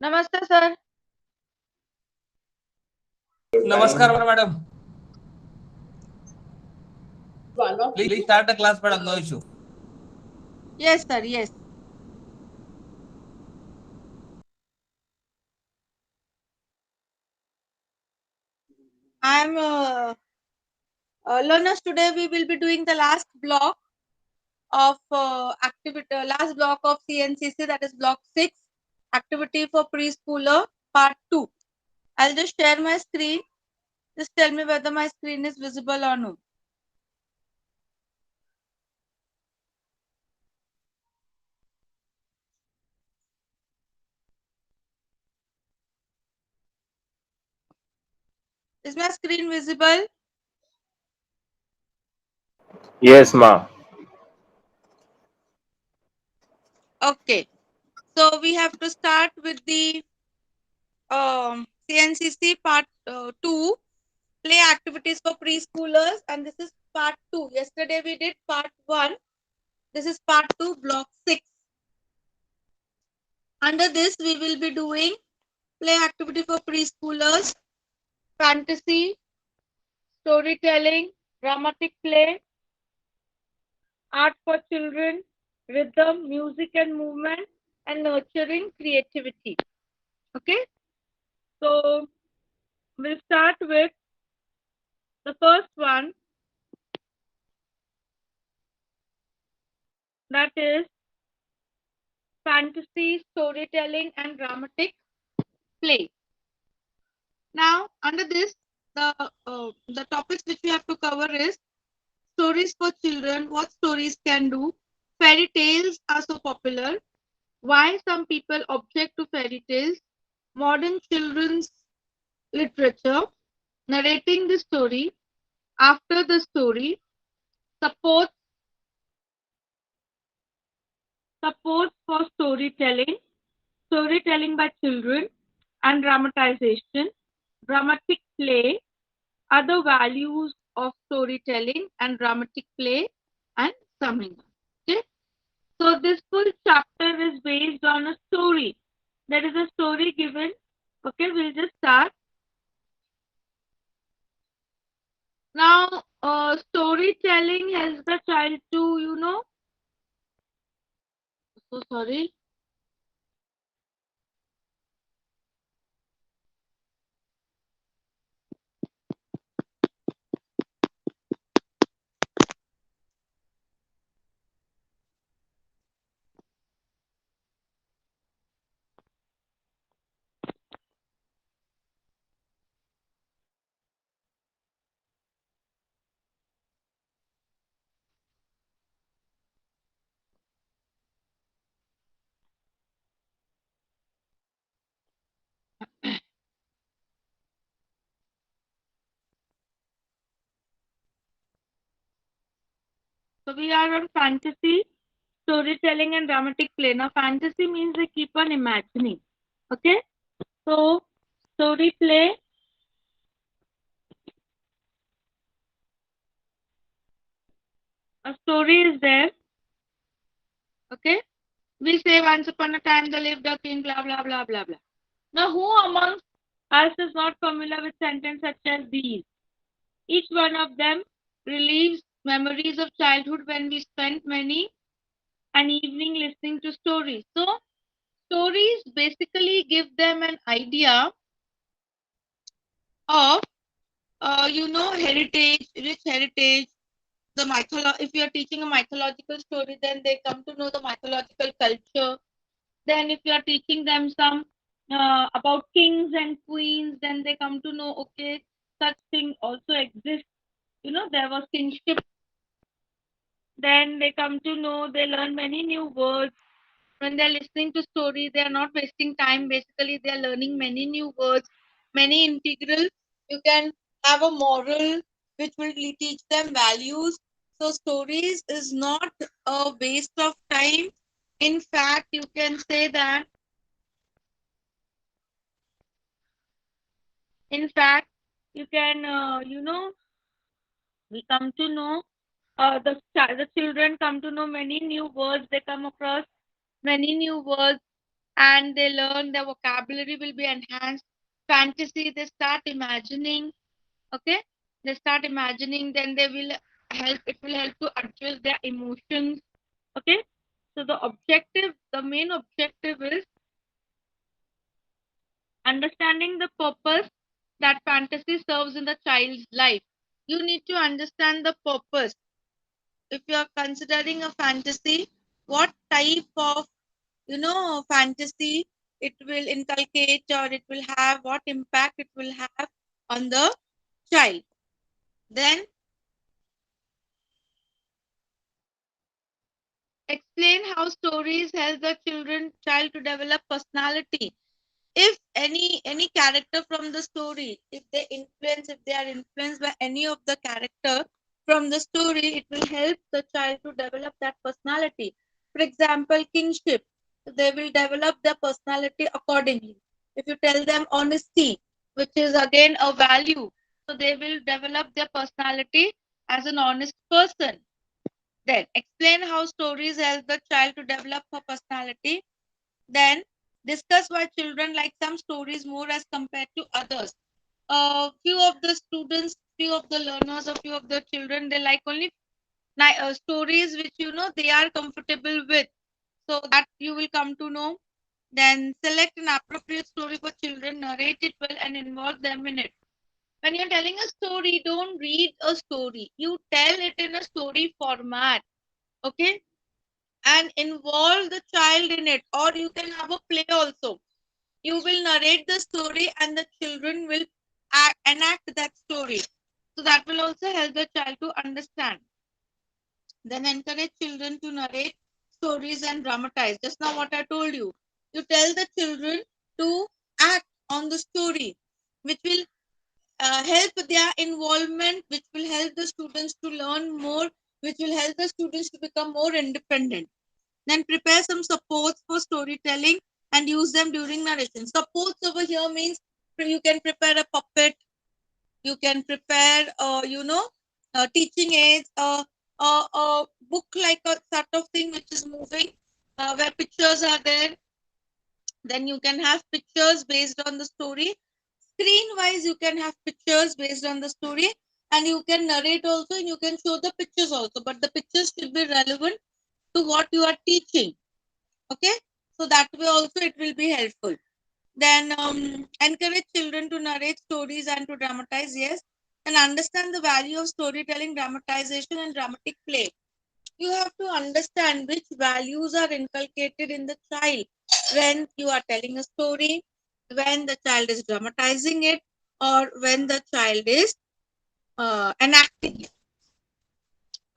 Namaste, sir. Namaskar, madam. Please start the class, madam. No issue. Yes, sir. Yes. I'm learners. Today we will be doing the last block of activity. Last block of CNCC, that is block 6, activity for preschooler, part 2. I'll just share my screen. Just tell me whether my screen is visible or no. Is my screen visible? Yes, ma. Okay. So we have to start with the CNCC part 2, play activities for preschoolers, and this is part 2. Yesterday we did part 1. This is part 2, block 6. Under this, we will be doing play activity for preschoolers, fantasy, storytelling, dramatic play, art for children, rhythm, music and movement, and nurturing creativity. Okay, so we'll start with the first one, that is fantasy, storytelling, and dramatic play. Now, under this, the topics which we have to cover is stories for children, what stories can do. Fairy tales are so popular. Why some people object to fairy tales. Modern children's literature. Narrating the story. After the story. Support for storytelling. Storytelling by children and dramatization. Dramatic play. Other values of storytelling and dramatic play and summing. Okay. So this full chapter is based on a story. There is a story given. Okay, we'll just start. Now, storytelling helps the child to, so sorry. So we are on fantasy, storytelling, and dramatic play. Now, fantasy means they keep on imagining. Okay, so story play. A story is there. Okay, we say once upon a time there lived a king, blah blah blah blah blah. Now, who amongst us is not familiar with sentences such as these? Each one of them relieves memories of childhood when we spent many an evening listening to stories. So, stories basically give them an idea of, heritage, rich heritage. If you are teaching a mythological story, then they come to know the mythological culture. Then, if you are teaching them some about kings and queens, then they come to know, okay, such thing also exists. There was kingship. Then they come to know, they learn many new words. When they're listening to story, they are not wasting time. Basically, they are learning many new words, many integrals. You can have a moral which will teach them values. So stories is not a waste of time. In fact, you can say that, in fact, you can, we come to know, the children come to know many new words. They come across many new words. and they learn, their vocabulary will be enhanced. Fantasy, they start imagining. Okay, they start imagining, then they will help, it will help to address their emotions. Okay, so the main objective is understanding the purpose that fantasy serves in the child's life. You need to understand the purpose. If you are considering a fantasy, what type of fantasy it will inculcate, or it will have, what impact it will have on the child. Then explain how stories help the child to develop personality. If any character from the story, if they are influenced by any of the character from the story, it will help the child to develop that personality. For example, kingship, they will develop their personality accordingly. If you tell them honesty, which is again a value, so they will develop their personality as an honest person. Then explain how stories help the child to develop her personality. Then discuss why children like some stories more as compared to others. Few of the students, few of the learners, a few of the children, they like only stories which they are comfortable with. So that you will come to know. Then select an appropriate story for children, narrate it well, and involve them in it. When you're telling a story, don't read a story. You tell it in a story format. Okay, and involve the child in it, or you can have a play also. You will narrate the story and the children will enact that story, so that will also help the child to understand. Then encourage children to narrate stories and dramatize. Just now what I told you, you tell the children to act on the story, which will help their involvement, which will help the students to learn more, which will help the students to become more independent. Then prepare some supports for storytelling and use them during narration. Supports over here means you can prepare a puppet, you can prepare, teaching aids, a book like a sort of thing which is moving, where pictures are there. Then you can have pictures based on the story. Screen wise, you can have pictures based on the story, and you can narrate also, and you can show the pictures also. But the pictures should be relevant to what you are teaching. Okay, so that way also it will be helpful. Then encourage children to narrate stories and to dramatize, yes, and understand the value of storytelling, dramatization, and dramatic play. You have to understand which values are inculcated in the child when you are telling a story, when the child is dramatizing it, or when the child is enacting it.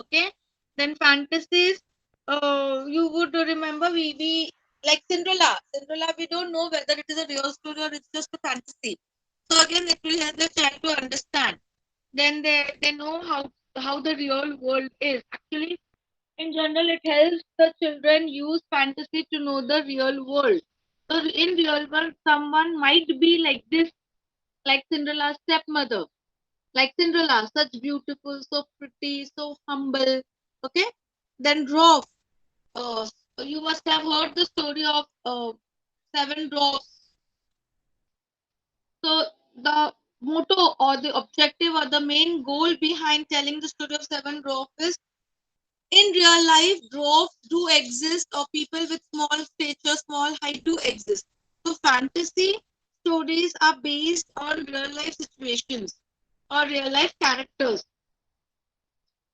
Okay, then fantasies, you would remember, we like Cinderella, we don't know whether it is a real story or it's just a fantasy. So again, it will help the child to understand. Then they know how the real world is actually. In general, it helps the children use fantasy to know the real world. So in real world, someone might be like this, like Cinderella's stepmother, like Cinderella, such beautiful, so pretty, so humble. Okay. Then dwarf. Uh, you must have heard the story of seven dwarfs. So the motto or the objective or the main goal behind telling the story of seven dwarfs is, in real life, dwarfs do exist, or people with small stature, small height do exist. So fantasy stories are based on real life situations or real life characters.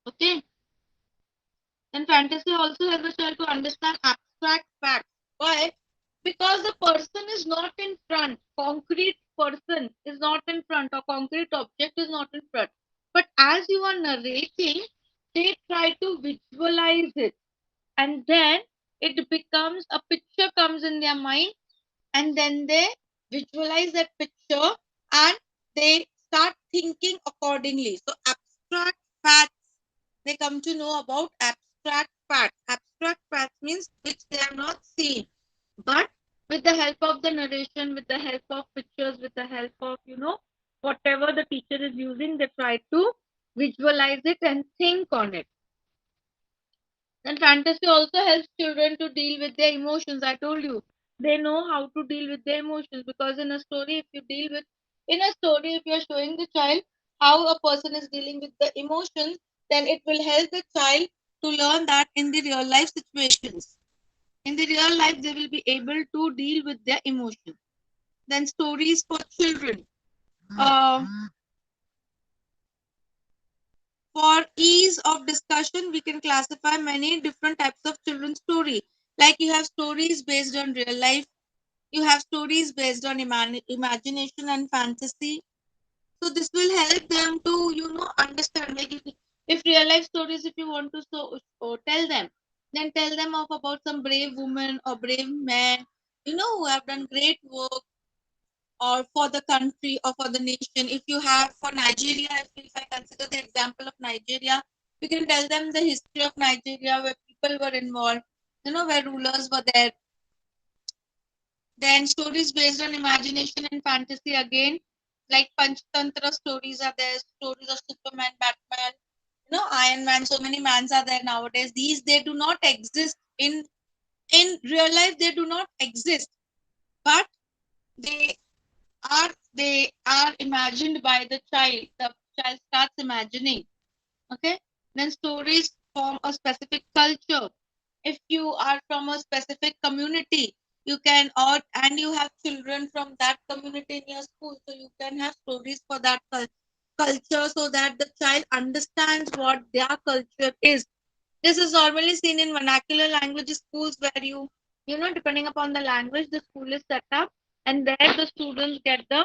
Okay. Then fantasy also helps the child to understand abstract facts. Why? Because the person is not in front. Concrete person is not in front, or concrete object is not in front. But as you are narrating, they try to visualize it. And then it becomes a picture comes in their mind, and then they visualize that picture and they start thinking accordingly. So abstract facts, they come to know about abstract facts. Abstract facts means which they are not seen, but with the help of the narration, with the help of pictures, with the help of whatever the teacher is using, they try to visualize it and think on it. Then fantasy also helps children to deal with their emotions. I told you, They know how to deal with their emotions, because in a story, if you're showing the child how a person is dealing with the emotions, then it will help the child to learn that in the real life situations. In the real life, they will be able to deal with their emotions. Then stories for children. Uh, for ease of discussion, we can classify many different types of children's story. Like you have stories based on real life, you have stories based on imagination and fantasy. So this will help them to understand. Like if real life stories, if you want to tell them, then tell them of about some brave woman or brave man, who have done great work or for the country or for the nation. If you have for Nigeria, if I consider the example of Nigeria, we can tell them the history of Nigeria where people were involved, where rulers were there. Then stories based on imagination and fantasy again, like Panchtantra stories are there, stories of Superman, Batman, Iron Man. So many mans are there nowadays. These they do not exist in real life. They do not exist, but they they are imagined by the child. The child starts imagining. Okay. Then stories form a specific culture. If you are from a specific community, you can or and you have children from that community in your school, so you can have stories for that culture, so that the child understands what their culture is. This is normally seen in vernacular language schools, where depending upon the language the school is set up, and there the students get the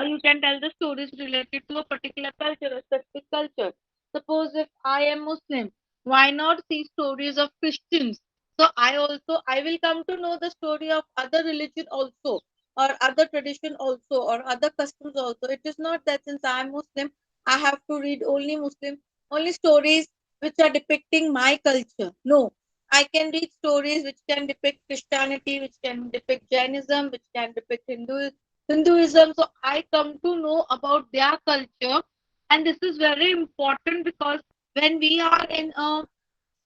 you can tell the stories related to a particular culture, a specific culture. Suppose if I am Muslim, why not see stories of Christians? So I will come to know the story of other religion also, or other tradition also, or other customs also. It is not that since I am Muslim, I have to read only stories which are depicting my culture. No, I can read stories which can depict Christianity, which can depict Jainism, which can depict Hinduism. So I come to know about their culture, and this is very important, because when we are in a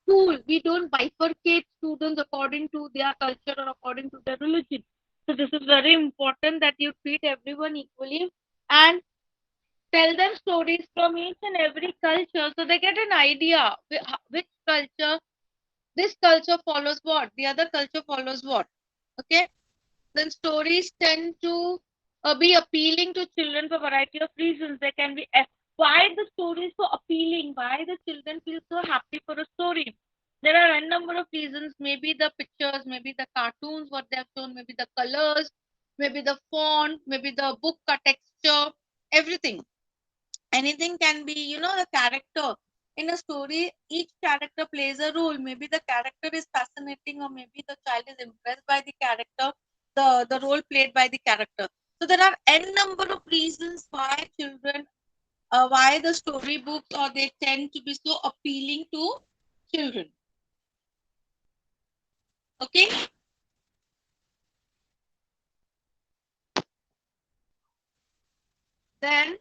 school, we don't bifurcate students according to their culture or according to their religion. So this is very important that you treat everyone equally and tell them stories from each and every culture, so they get an idea which culture, this culture follows what, the other culture follows what. Okay. Then stories tend to be appealing to children for a variety of reasons. They can be why the story is so appealing, why the children feel so happy for a story. There are a number of reasons. Maybe the pictures, maybe the cartoons, what they have shown, maybe the colors, maybe the font, maybe the book texture, everything. Anything can be, the character in a story. Each character plays a role. Maybe the character is fascinating, or maybe the child is impressed by the character, the role played by the character. So there are n number of reasons why children, why the storybooks or they tend to be so appealing to children. Okay. Then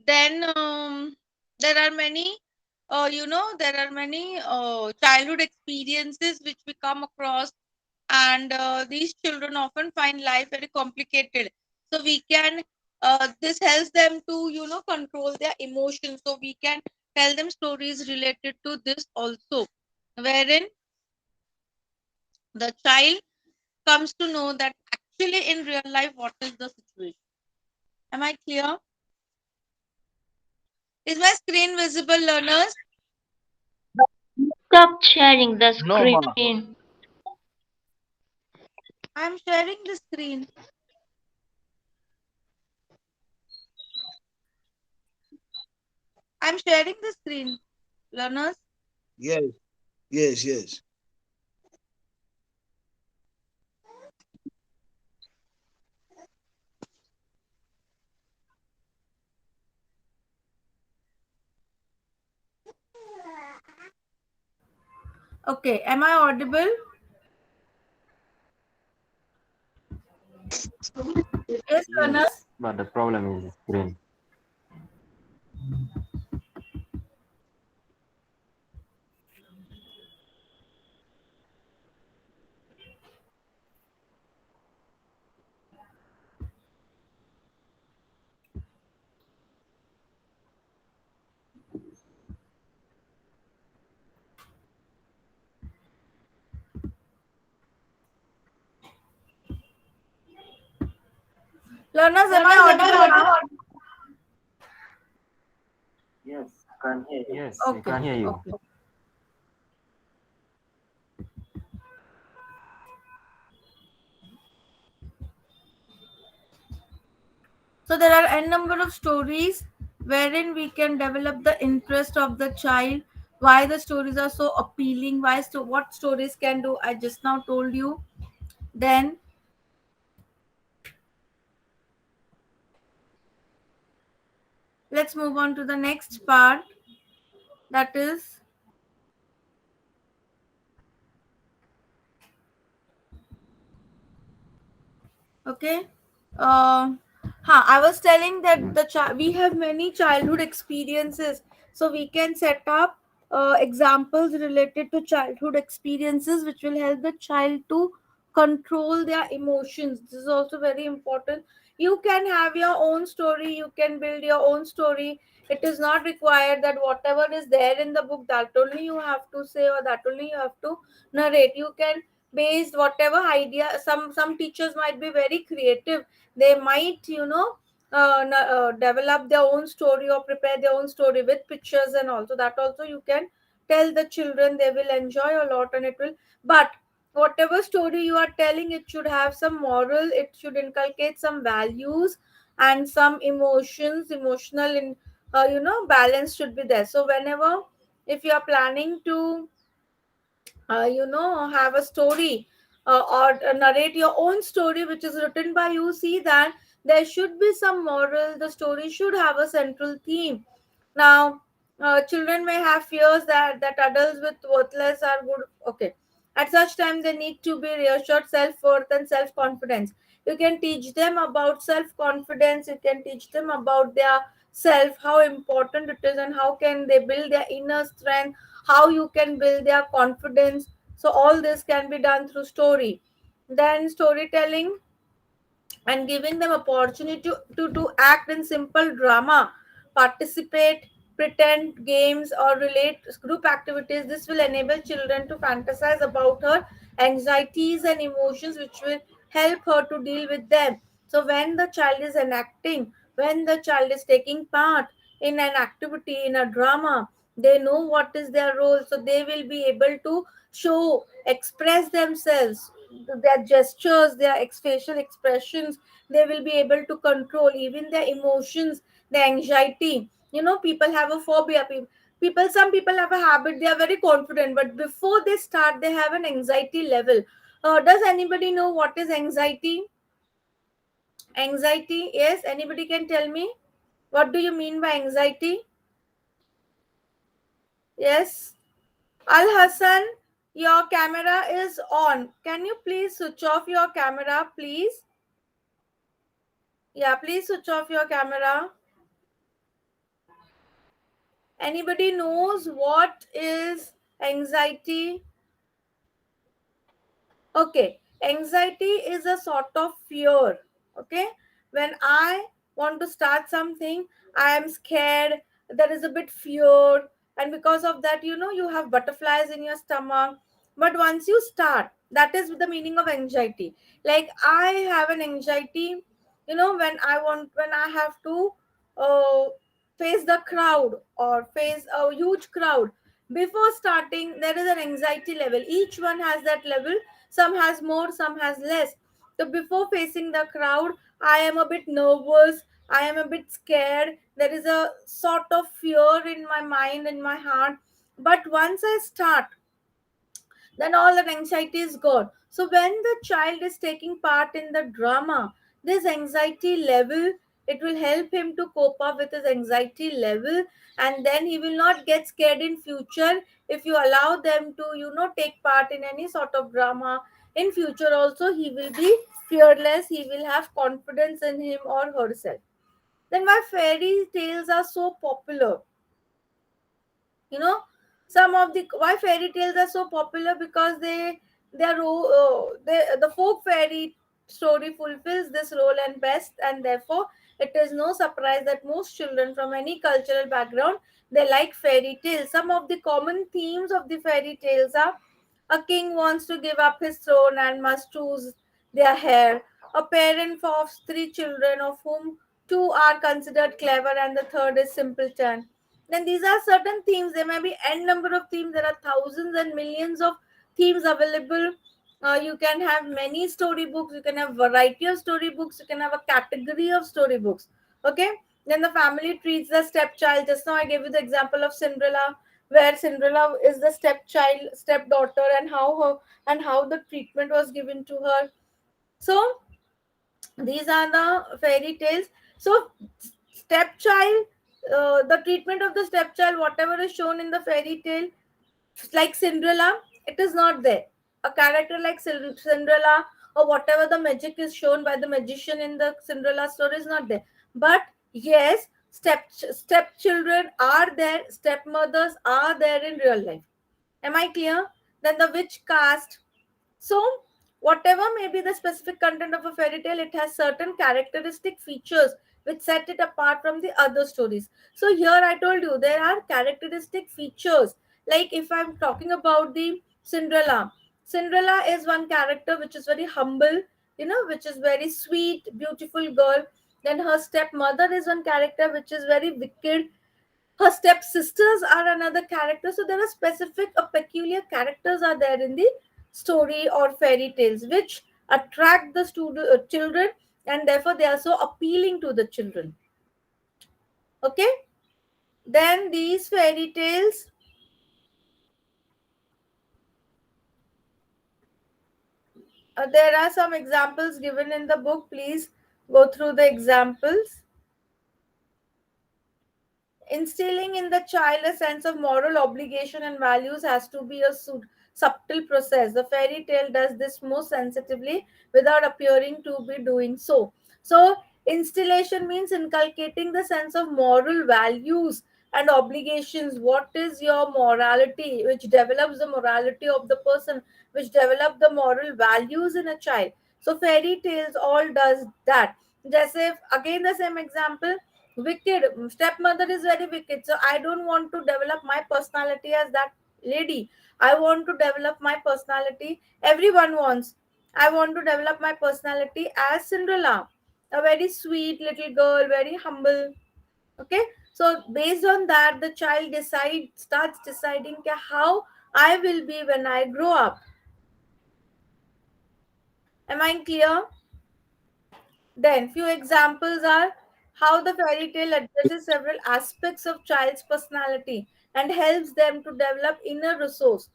then there are many there are many childhood experiences which we come across, and these children often find life very complicated. So we can this helps them to control their emotions. So we can tell them stories related to this also, wherein the child comes to know that actually in real life what is the situation. Am I clear? Is my screen visible, learners? Stop sharing the No, ma. screen. I'm sharing the screen. I'm sharing the screen, learners. Yes, yes. Okay, am I audible? Yes, Yes. learners. But the problem is screen. Learners, am I audible now? Yes, can hear you. Yes, we Okay, can hear you. okay. So there are n number of stories wherein we can develop the interest of the child. Why the stories are so appealing? What stories can do? I just now told you. Then let's move on to the next part. That is okay. uh, I was telling that we have many childhood experiences, so we can set up examples related to childhood experiences, which will help the child to control their emotions. This is also very important. You can have your own story, you can build your own story. It is not required that whatever is there in the book, that only you have to say, or that only you have to narrate. You can, based whatever idea, some teachers might be very creative. They might, develop their own story or prepare their own story with pictures and all. So that also you can tell the children. They will enjoy a lot, and it will. But whatever story you are telling, it should have some moral, it should inculcate some values and some emotional in balance should be there. So whenever, if you are planning to have a story, or narrate your own story which is written by you, see that there should be some moral. The story should have a central theme. Now, children may have fears that adults with worthless are good. Okay, at such time they need to be reassured self-worth and self-confidence. You can teach them about self-confidence, you can teach them about their self, how important it is, and how can they build their inner strength, how you can build their confidence. So all this can be done through story. Then storytelling and giving them opportunity to act in simple drama, participate, pretend games, or relate group activities. This will enable children to fantasize about her anxieties and emotions, which will help her to deal with them. So when the child is enacting, when the child is taking part in an activity, in a drama, they know what is their role, so they will be able to show, express themselves, their gestures, their facial expressions. They will be able to control even their emotions, the anxiety. People have a phobia. Some people have a habit, they are very confident, but before they start they have an anxiety level. Does anybody know what is anxiety? Anxiety, yes, anybody can tell me what do you mean by anxiety? Yes. Al Hassan, your camera is on. Can you please switch off your camera, please? Yeah, please switch off your camera. Anybody knows what is anxiety? Okay, anxiety is a sort of fear. Okay, when I want to start something, I am scared. There is a bit fear, and because of that, you have butterflies in your stomach. But once you start, that is the meaning of anxiety. Like I have an anxiety, when I have to uh, face the crowd or face a huge crowd. Before starting, there is an anxiety level. Each one has that level. Some has more, some has less. So before facing the crowd, I am a bit nervous, I am a bit scared. There is a sort of fear in my mind, in my heart. But once I start, then all that anxiety is gone. So when the child is taking part in the drama, this anxiety level, it will help him to cope up with his anxiety level, and then he will not get scared in future. If you allow them to take part in any sort of drama, in future also he will be fearless, he will have confidence in him or herself. Then why fairy tales are so popular? You know, some of the why fairy tales are so popular, because the folk fairy story fulfills this role and best, and therefore it is no surprise that most children from any cultural background, they like fairy tales. Some of the common themes of the fairy tales are: a king wants to give up his throne and must choose their heir. A parent of three children, of whom two are considered clever and the third is simpleton. Then these are certain themes. There may be n number of themes. There are thousands and millions of themes available. You can have many storybooks. You can have variety of storybooks. You can have a category of storybooks. Okay. Then the family treats the stepchild. Just now I gave you the example of Cinderella, where Cinderella is the stepchild, stepdaughter, and how the treatment was given to her. So these are the fairy tales. So stepchild, the treatment of the stepchild, whatever is shown in the fairy tale, like Cinderella, it is not there. A character like Cinderella, or whatever the magic is shown by the magician in the Cinderella story, is not there. But yes, stepchildren are there, stepmothers are there in real life. Am I clear? Then the witch cast. So, whatever may be the specific content of a fairy tale, it has certain characteristic features which set it apart from the other stories. So, here I told you there are characteristic features. Like if I'm talking about the Cinderella, Cinderella is one character which is very humble, which is very sweet, beautiful girl. Then her stepmother is one character which is very wicked. Her stepsisters are another character. So there are specific or peculiar characters are there in the story or fairy tales which attract the children, and therefore they are so appealing to the children. Okay. Then these fairy tales, there are some examples given in the book. Please go through the examples. Instilling in the child a sense of moral obligation and values has to be a subtle process. The fairy tale does this most sensitively without appearing to be doing so. So, instillation means inculcating the sense of moral values and obligations. What is your morality, which develops the morality of the person, which develop the moral values in a child. So, fairy tales all does that. Just if again the same example, wicked stepmother is very wicked, so I don't want to develop my personality as that lady. I want to develop my personality, everyone wants, I want to develop my personality as Cinderella, a very sweet little girl, very humble. Okay, so based on that the child starts deciding how I will be when I grow up. Am I clear? Then, few examples are how the fairy tale addresses several aspects of child's personality and helps them to develop inner resource.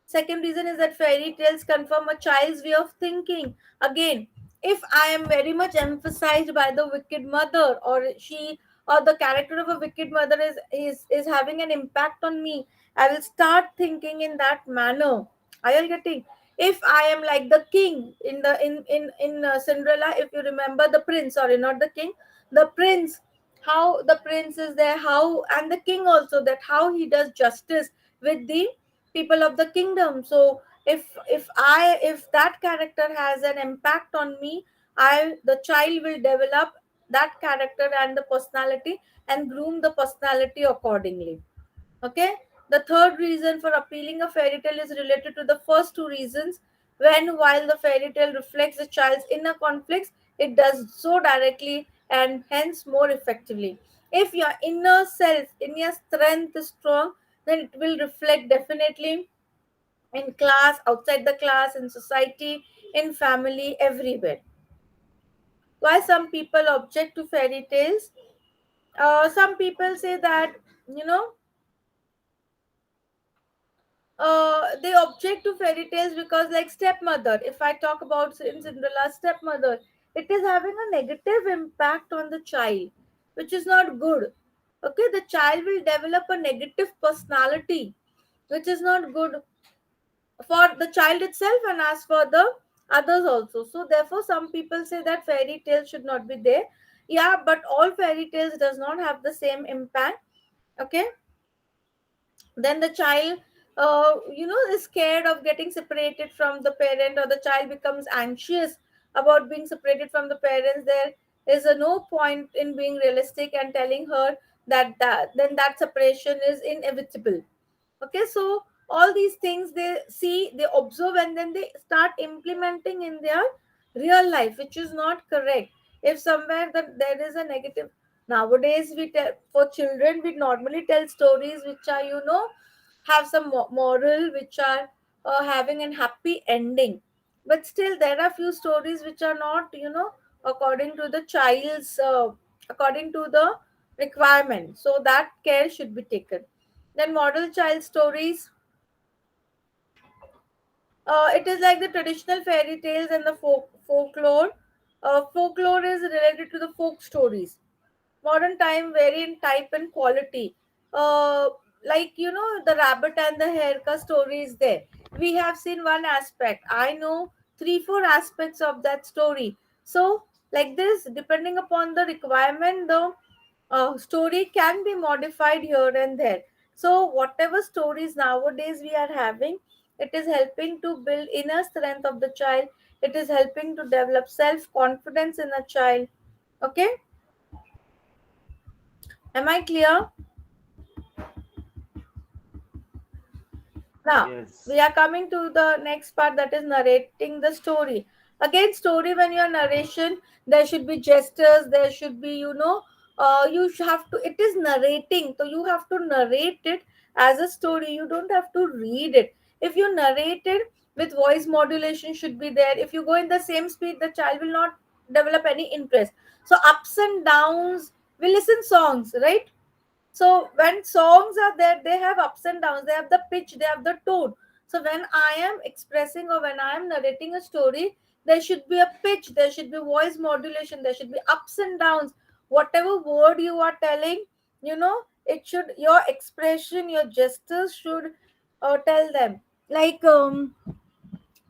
Second reason is that fairy tales confirm a child's way of thinking. Again, if I am very much emphasized by the wicked mother, or the character of a wicked mother is having an impact on me, I will start thinking in that manner. Are you getting? If I am like the king in the in Cinderella, if you remember the prince, sorry, not the king, the prince, how the prince is there, how, and the king also, that how he does justice with the people of the kingdom. So if that character has an impact on me, the child will develop that character and the personality and groom the personality accordingly. Okay. The third reason for appealing a fairy tale is related to the first two reasons. While the fairy tale reflects the child's inner conflicts, it does so directly and hence more effectively. If your inner self, inner strength is strong, then it will reflect definitely in class, outside the class, in society, in family, everywhere. Why some people object to fairy tales? Some people say that, you know, they object to fairy tales because, like stepmother, if I talk about Cinderella's stepmother, it is having a negative impact on the child, which is not good. Okay, the child will develop a negative personality, which is not good for the child itself and as for the others also. So therefore some people say that fairy tales should not be there. Yeah, but all fairy tales does not have the same impact. Okay, then the child is scared of getting separated from the parent, or the child becomes anxious about being separated from the parents. There is a no point in being realistic and telling her that then that separation is inevitable. Okay, so all these things they see, they observe, and then they start implementing in their real life, which is not correct. If somewhere that there is a negative, nowadays we tell for children, we normally tell stories which are have some moral, which are having an happy ending. But still there are few stories which are not according to the child's according to the requirement, so that care should be taken. Then model child stories, it is like the traditional fairy tales and the folklore. Folklore is related to the folk stories. Modern time vary in type and quality. Uh, like the rabbit and the hare ka story is there. We have seen one aspect. I know three, four aspects of that story. So like this, depending upon the requirement, the story can be modified here and there. So whatever stories nowadays we are having, it is helping to build inner strength of the child. It is helping to develop self confidence in a child. Okay, am I clear? Now, we Yes. are coming to the next part, that is narrating the story. Again, story, when you are narration, there should be gestures, there should be, have to, it is narrating. So you have to narrate it as a story. You don't have to read it. If you narrate it with voice modulation should be there. If you go in the same speed, the child will not develop any interest. So ups and downs, we listen songs, right? So when songs are there, they have ups and downs, they have the pitch, they have the tone. So when I am expressing or when I am narrating a story, there should be a pitch, there should be voice modulation, there should be ups and downs. Whatever word you are telling, it should, your expression, your gestures should tell them. Like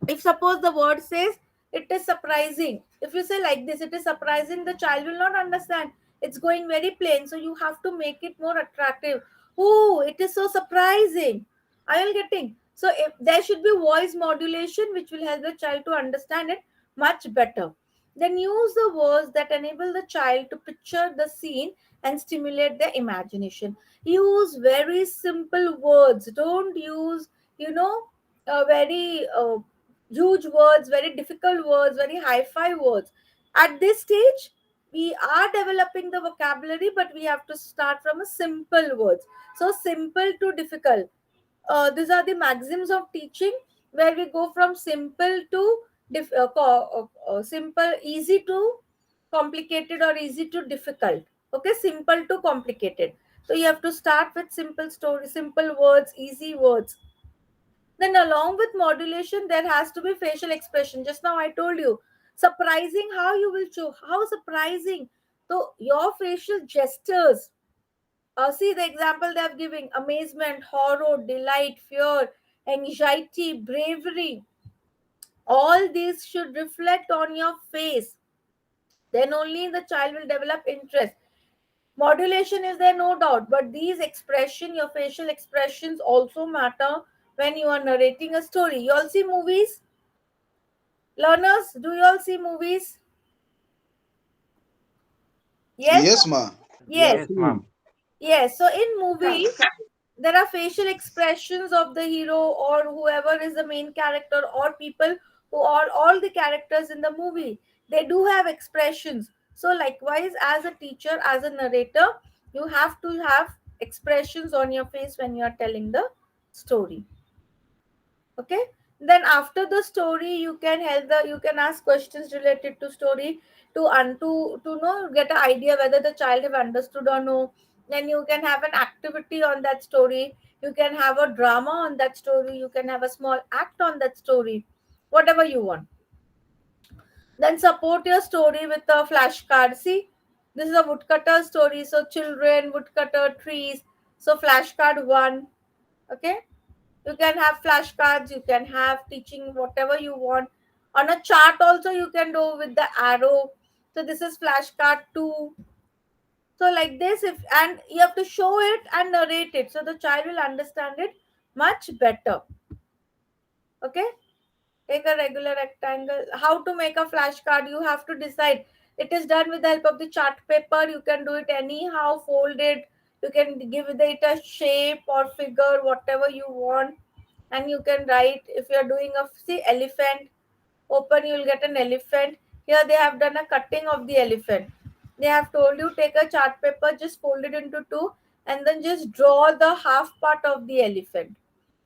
if suppose the word says it is surprising, if you say like this, it is surprising, the child will not understand. It's going very plain, so you have to make it more attractive. Oh, it is so surprising. Are you getting? So if there should be voice modulation which will help the child to understand it much better. Then use the words that enable the child to picture the scene and stimulate their imagination. Use very simple words, don't use very huge words, very difficult words, very hi-fi words. At this stage, we are developing the vocabulary, but we have to start from a simple words. So simple to difficult. These are the maxims of teaching, where we go from simple to simple, easy to complicated, or easy to difficult. Okay, simple to complicated. So you have to start with simple story, simple words, easy words. Then, along with modulation, there has to be facial expression. Just now, I told you, surprising how you will show, how surprising. So, your facial gestures. See the example they are giving: amazement, horror, delight, fear, anxiety, bravery. All these should reflect on your face. Then only the child will develop interest. Modulation is there, no doubt, but these expression, your facial expressions also matter when you are narrating a story. You all see movies? Learners, do you all see movies? Yes? Yes, ma. We have Yes. Yes, seen. ma'am. Yes. So in movie, there are facial expressions of the hero or whoever is the main character, or people who are all the characters in the movie. They do have expressions. So likewise, as a teacher, as a narrator, you have to have expressions on your face when you are telling the story. Okay, then after the story, you can ask questions related to story to know, get an idea whether the child have understood or no. Then you can have an activity on that story, you can have a drama on that story, you can have a small act on that story, whatever you want. Then support your story with a flashcard. See, this is a woodcutter story, so children, woodcutter, trees. So flashcard one. Okay, you can have flashcards, you can have teaching whatever you want. On a chart also you can do with the arrow. So this is flashcard 2. So like this, if and you have to show it and narrate it so the child will understand it much better. Okay, take a regular rectangle. How to make a flashcard? You have to decide. It is done with the help of the chart paper. You can do it anyhow, fold it. You can give it a shape or figure, whatever you want, and you can write. If you are doing a see elephant, open, you will get an elephant. Here they have done a cutting of the elephant. They have told you take a chart paper, just fold it into two, and then just draw the half part of the elephant.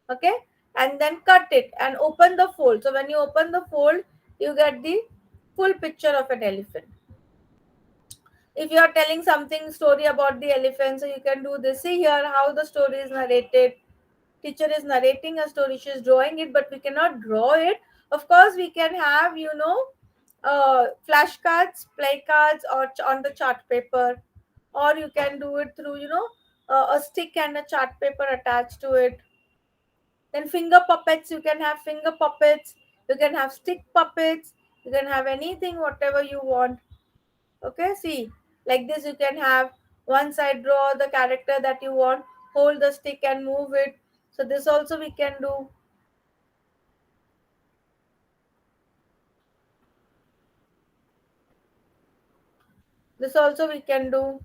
Okay, and then cut it and open the fold. So when you open the fold, you get the full picture of an elephant. If you are telling something story about the elephant, so you can do this. See here how the story is narrated. Teacher is narrating a story, she is drawing it, but we cannot draw it. Of course we can have flashcards, play cards, or on the chart paper, or you can do it through a stick and a chart paper attached to it. Then finger puppets, you can have finger puppets, you can have stick puppets, you can have anything whatever you want. Okay, see, like this you can have one side, draw the character that you want, hold the stick and move it. So this also we can do. This also we can do.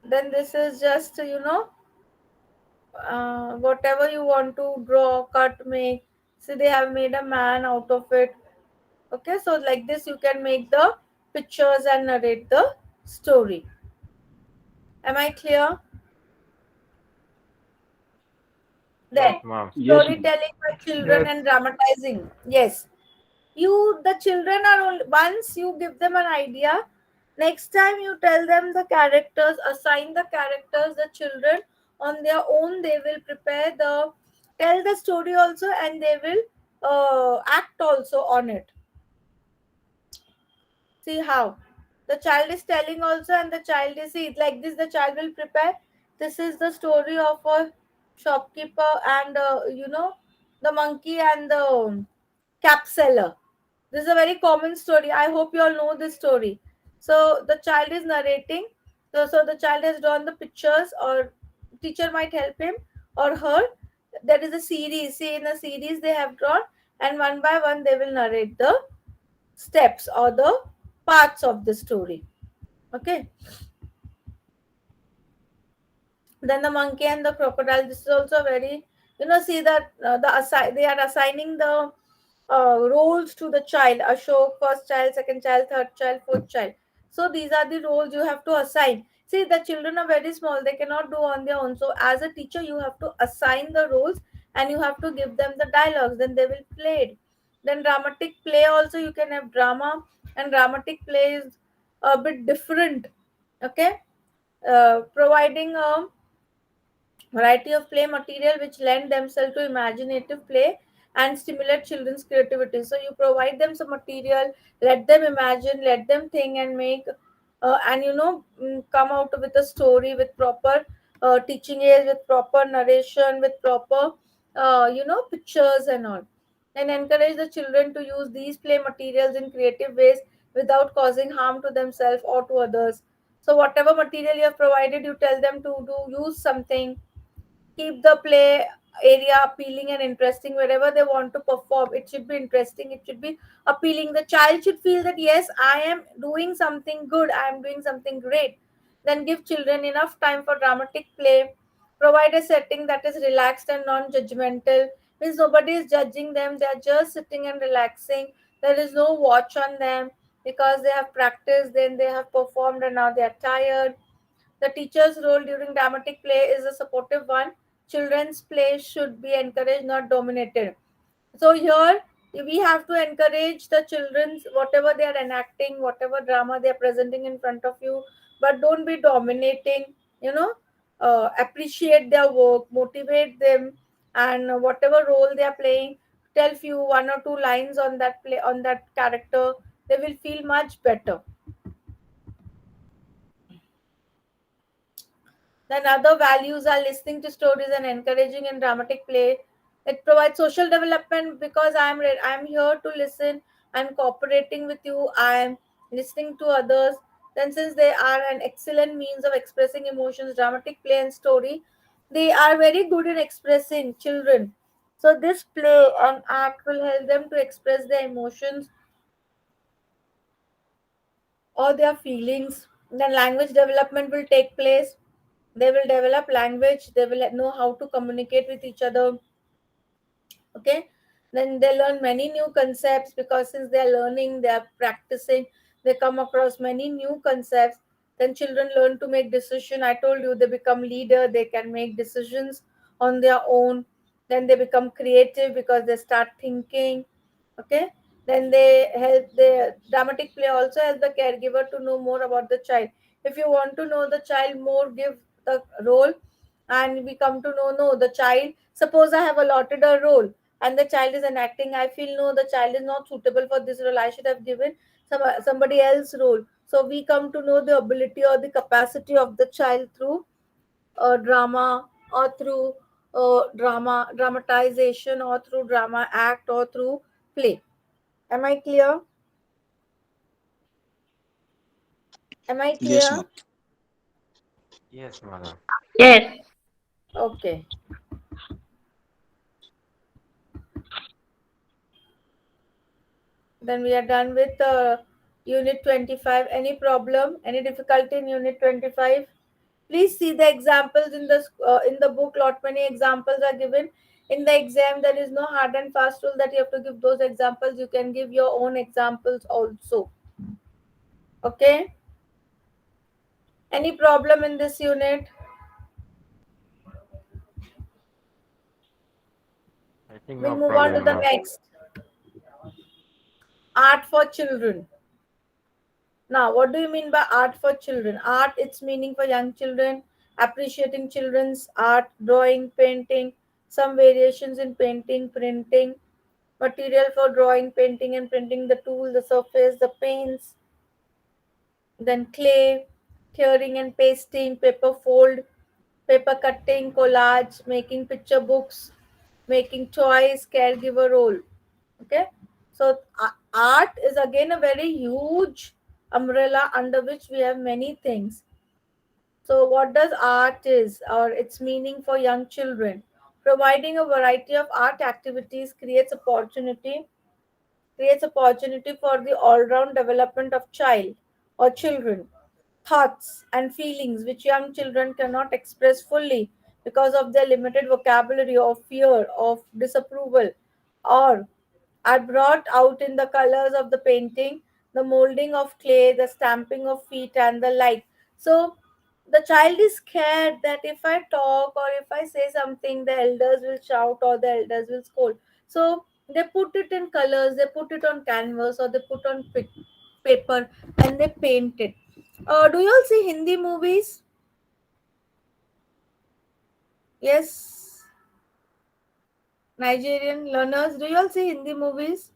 Then this is just whatever you want to draw, cut, make. See, they have made a man out of it. Okay, so like this you can make the pictures and narrate the story. Am I clear? Then Wow. Yes, storytelling by children and dramatizing. Yes, the children are only, once you give them an idea, next time you tell them the characters, assign the characters, the children on their own, they will prepare the tell the story also, and they will act also on it. See how the child is telling also, and the child is, see, like this the child will prepare. This is the story of a shopkeeper and the monkey and the cap seller. This is a very common story. I hope you all know this story. So the child is narrating. So the child has drawn the pictures, or teacher might help him or her. There is a series. See, in a series they have drawn, and one by one they will narrate the steps or the parts of the story. Okay. Then the monkey and the crocodile. This is also very, see that they are assigning the roles to the child. Ashok, first child, second child, third child, fourth child. So these are the roles you have to assign. See, the children are very small, they cannot do on their own. So as a teacher, you have to assign the roles, and you have to give them the dialogues. Then they will play it. Then dramatic play also, you can have drama, and dramatic play is a bit different. Okay, providing a variety of play material which lend themselves to imaginative play and stimulate children's creativity. So you provide them some material, let them imagine, let them think and make, and come out with a story with proper teaching aids, with proper narration, with proper pictures and all. And encourage the children to use these play materials in creative ways without causing harm to themselves or to others. So whatever material you have provided, you tell them to do use something. Keep the play area appealing and interesting. Wherever they want to perform, it should be interesting, it should be appealing. The child should feel that yes, I am doing something good, I am doing something great. Then give children enough time for dramatic play. Provide a setting that is relaxed and non-judgmental. Means nobody is judging them, they are just sitting and relaxing. There is no watch on them, because they have practiced, then they have performed, and now they are tired. The teacher's role during dramatic play is a supportive one. Children's play should be encouraged, not dominated. So here we have to encourage the children's whatever they are enacting, whatever drama they are presenting in front of you, but don't be dominating. You know, appreciate their work, motivate them, and whatever role they are playing, tell few one or two lines on that play on that character. They will feel much better. Then other values are listening to stories and encouraging in dramatic play. It provides social development because I'm here to listen and cooperating with you. I am listening to others. Then, since they are an excellent means of expressing emotions, dramatic play and story, they are very good in expressing children. So, this play and act will help them to express their emotions or their feelings. Then, language development will take place. They will develop language, they will know how to communicate with each other. Okay, then they learn many new concepts because since they are learning, they are practicing, they come across many new concepts. Then children learn to make decision. I told you, they become leader, they can make decisions on their own. Then they become creative because they start thinking. Okay, then they help, the dramatic play also help the caregiver to know more about the child. If you want to know the child more, give the role, and we come to know, no, the child, suppose I have allotted a role and the child is enacting, I feel no, the child is not suitable for this role, I should have given somebody else role. So we come to know the ability or the capacity of the child through drama, or through dramatization, or through drama act, or through play. Am I clear? Am I Yes, clear? ma'am. Yes, madam. Yes. Okay. Then we are done with unit 25. Any problem? Any difficulty in unit 25? Please see the examples in the book. Lot many examples are given. In the exam, there is no hard and fast rule that you have to give those examples. You can give your own examples also. Okay. Any problem in this unit? I think We'll no move on to problem, the ma'am. next. Art for children. Now, what do you mean by art for children? Art, its meaning for young children, appreciating children's art, drawing, painting, some variations in painting, printing, material for drawing, painting, and printing, the tool, the surface, the paints, then clay, tearing and pasting, paper fold, paper cutting, collage, making picture books, making toys, caregiver role. Okay, so art is again a very huge umbrella under which we have many things. So what does art is, or its meaning for young children? Providing a variety of art activities creates opportunity for the all-round development of child or children, thoughts and feelings which young children cannot express fully because of their limited vocabulary, of fear, of disapproval, or are brought out in the colors of the painting, the molding of clay, the stamping of feet, and the like. So the child is scared that if I talk or if I say something, the elders will shout or the elders will scold. So they put it in colors, they put it on canvas, or they put on paper, and they paint it. Do you all see Hindi movies? Yes, Nigerian learners. Do you all see Hindi movies?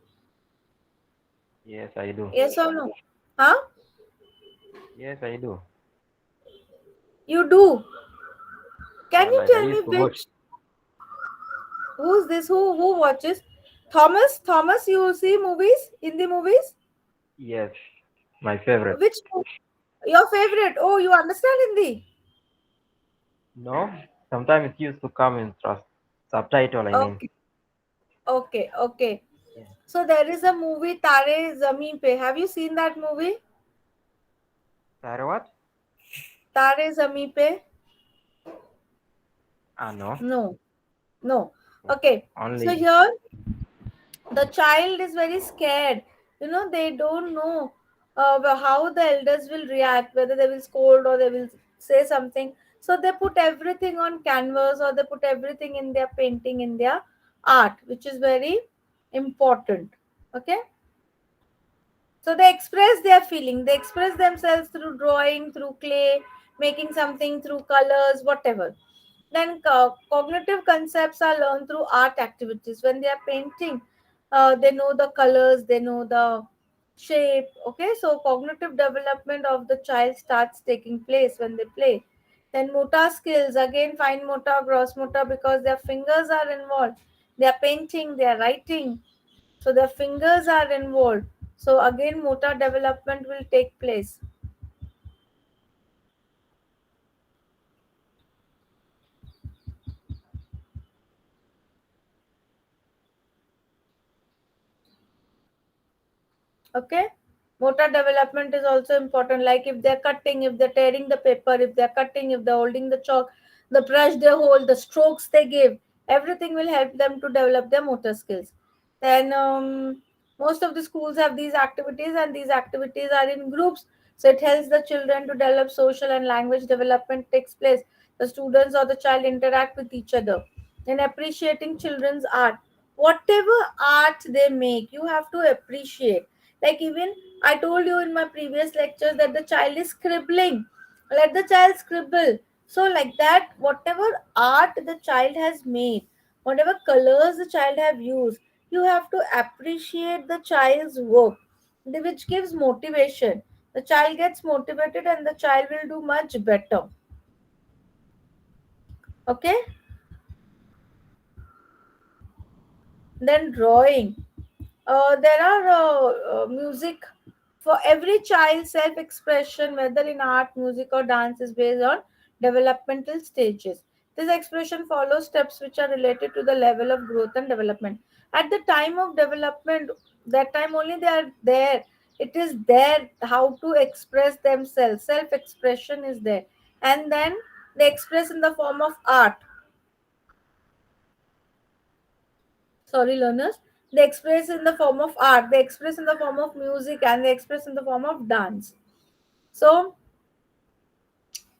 Yes, I do. Yes or no? Huh? Yes, I do. You do. Can you Like I tell me used to watch. which? Who's this? Who watches? Thomas. Thomas, you see movies? Hindi movies? Yes, my favorite. Which? Your favorite? Oh, you understand Hindi? No, sometimes it used to come in subtitle. I mean, Okay. Okay. Okay. yeah. So there is a movie Tare Zameen Pe. Have you seen that movie? Sorry, what? Tare Zameen Pe? No. No. No. Okay. So Only. here the child is very scared. They don't know how the elders will react, whether they will scold or they will say something. So they put everything on canvas, or they put everything in their painting, in their art, which is very important. Okay, so they express their feeling, they express themselves through drawing, through clay, making something, through colors, whatever. Then cognitive concepts are learned through art activities. When they are painting, they know the colors, they know the shape. Okay, so cognitive development of the child starts taking place when they play. Then motor skills, again fine motor, gross motor, because their fingers are involved. they are painting, they are writing. So their fingers are involved. So again, motor development will take place. Okay, motor development is also important, like if they're cutting, if they're tearing the paper, if they're cutting, if they're holding the chalk, the brush they hold, the strokes they give, everything will help them to develop their motor skills. Then most of the schools have these activities, and these activities are in groups, so it helps the children to develop social and language development takes place. The students or the child interact with each other. Then appreciating children's art, whatever art they make, you have to appreciate. Like even I told you in my previous lectures that the child is scribbling. Let the child scribble. So like that, whatever art the child has made, whatever colors the child have used, you have to appreciate the child's work, which gives motivation. The child gets motivated and the child will do much better. Okay. Then drawing. There are music for every child. Self-expression, whether in art, music, or dance, is based on developmental stages. This expression follows steps which are related to the level of growth and development. At the time of development, that time only they are there. It is there how to express themselves. Self-expression is there, and then they express in the form of art. Sorry, learners. They express in the form of art, they express in the form of music, and they express in the form of dance. So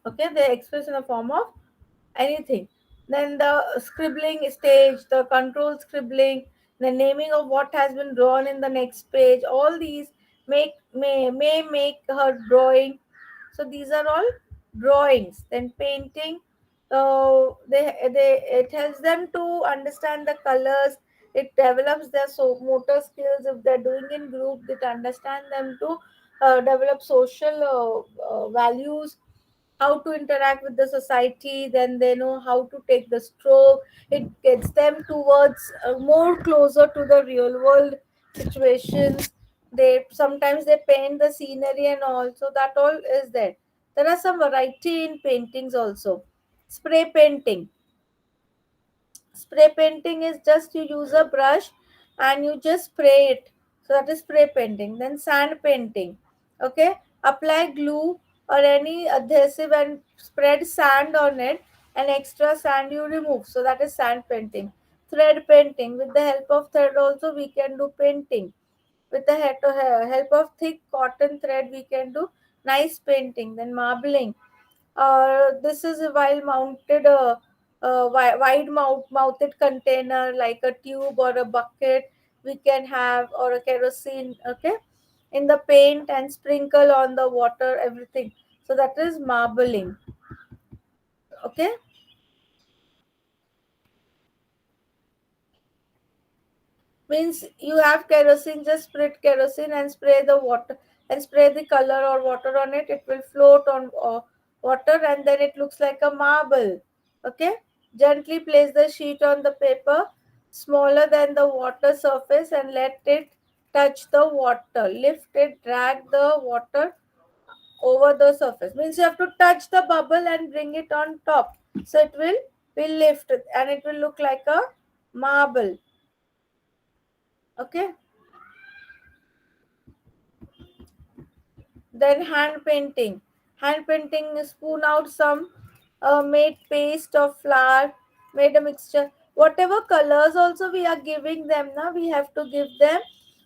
okay, they express in the form of anything. Then the scribbling stage, the control scribbling, the naming of what has been drawn in the next page, all these may make her drawing. So these are all drawings. Then painting, they it helps them to understand the colors. It develops their motor skills. If they're doing in group, it understand them to develop social values, how to interact with the society. Then they know how to take the stroke. It gets them towards more closer to the real world situations. They sometimes they paint the scenery and all, so that all is there. There are some variety in paintings also. Spray painting. Spray painting is just you use a brush and you just spray it. So that is spray painting. Then sand painting. Okay, apply glue or any adhesive and spread sand on it, and extra sand you remove. So that is sand painting. Thread painting. With the help of thread also we can do painting. With the help of thick cotton thread we can do nice painting. Then marbling. This is a while mounted wide mouthed container like a tube or a bucket we can have, or a kerosene. Okay, in the paint and sprinkle on the water everything. So that is marbling. Okay. Means you have kerosene, just sprit kerosene and spray the water and spray the color or water on it. It will float on water and then it looks like a marble. Okay. Gently place the sheet on the paper smaller than the water surface and let it touch the water. Lift it, drag the water over the surface. Means you have to touch the bubble and bring it on top. So it will be lifted and it will look like a marble. Okay. Then hand painting. Hand painting is spoon out some made paste of flour, made a mixture. Whatever colors also we are giving them now, we have to give them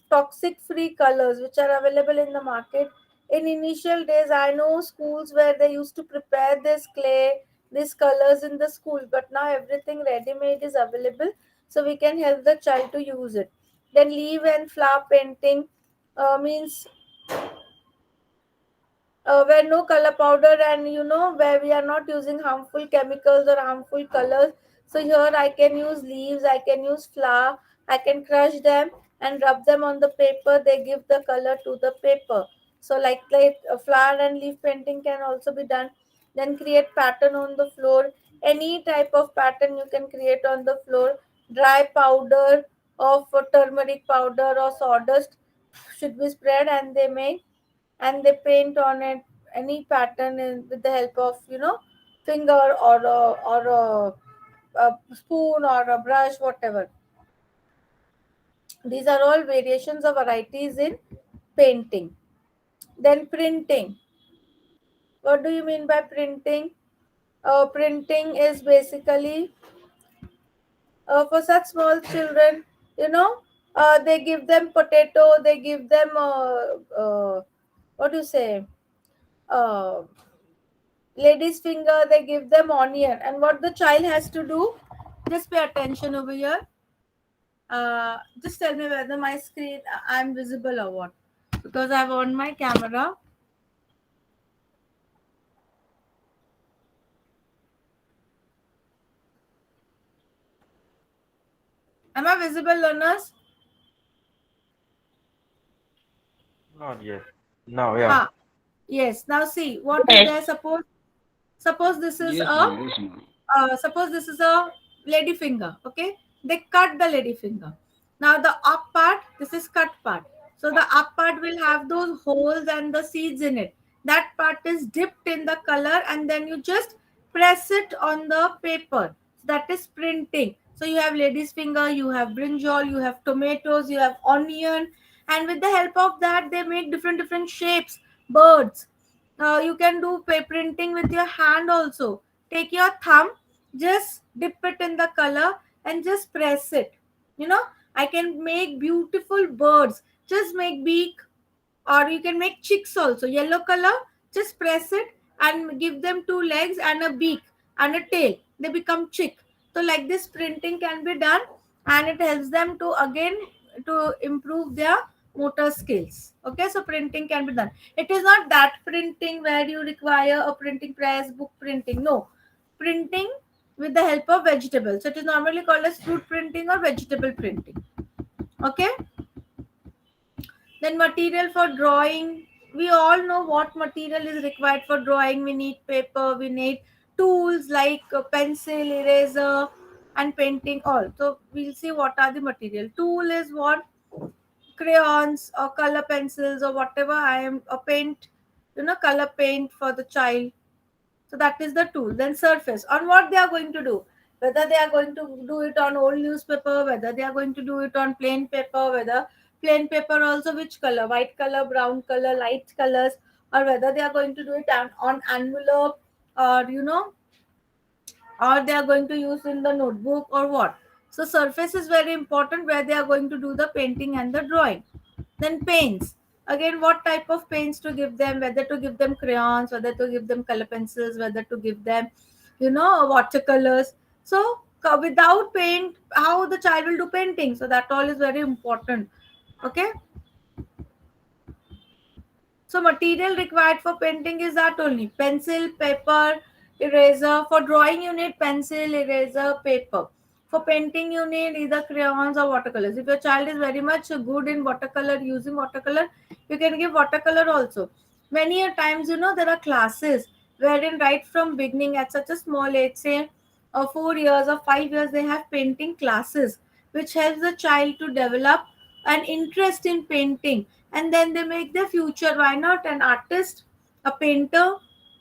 toxic free colors which are available in the market. In initial days, I know schools where they used to prepare this clay, these colors in the school, but now everything ready made is available, so we can help the child to use it. Then leaf and flower painting means where no color powder, and where we are not using harmful chemicals or harmful colors. So here I can use leaves, I can use flour, I can crush them and rub them on the paper. They give the color to the paper. So like flower and leaf painting can also be done. Then create pattern on the floor. Any type of pattern you can create on the floor. Dry powder of turmeric powder or sawdust should be spread, and they make and they paint on it any pattern with the help of finger or a spoon or a brush, whatever. These are all variations of varieties in painting. Then printing. What do you mean by printing? Printing is basically for such small children, you know, they give them potato, they give them what do you say? Uh, Lady's finger, they give them onion, and what the child has to do, just pay attention over here. Just tell me whether my screen I'm visible or what, because I've on my camera. Am I visible, learners? Not yet. No, yeah. Ah, yes. Now see what is there. Suppose this is Yes, a ma'am. Yes, ma'am. suppose this is a lady finger. Okay, they cut the lady finger. Now the up part, this is cut part. So the up part will have those holes and the seeds in it. That part is dipped in the color, and then you just press it on the paper. That is printing. So you have lady's finger, you have brinjal, you have tomatoes, you have onion, and with the help of that, they make different shapes, birds. You can do printing with your hand also. Take your thumb, just dip it in the color and just press it. You know, I can make beautiful birds. Just make beak, or you can make chicks also. Yellow color, just press it and give them two legs and a beak and a tail. They become chick. So like this printing can be done, and it helps them to again to improve their motor skills. Okay, so printing can be done. It is not that printing where you require a printing press, book printing. No, printing with the help of vegetables. So it is normally called as fruit printing or vegetable printing. Okay. Then material for drawing. We all know what material is required for drawing. We need paper, we need tools like pencil, eraser, and painting all. So we'll see what are the material. Tool is what? Crayons or color pencils or whatever I am, a paint, color paint for the child. So that is the tool. Then surface, on what they are going to do. Whether they are going to do it on old newspaper, whether they are going to do it on plain paper, whether plain paper also which color, white color, brown color, light colors, or whether they are going to do it on envelope, or or they are going to use in the notebook or what. So surface is very important where they are going to do the painting and the drawing. Then paints. Again, what type of paints to give them, whether to give them crayons, whether to give them color pencils, whether to give them, watercolors. So without paint, how the child will do painting? So that all is very important. Okay. So material required for painting is that only pencil, paper, eraser. For drawing you need pencil, eraser, paper. For painting you need either crayons or watercolors. If your child is very much good in watercolor, using watercolor, you can give watercolor also. Many a times, there are classes wherein right from beginning at such a small age, say 4 years or 5 years, they have painting classes, which helps the child to develop an interest in painting, and then they make their future. Why not an artist, a painter?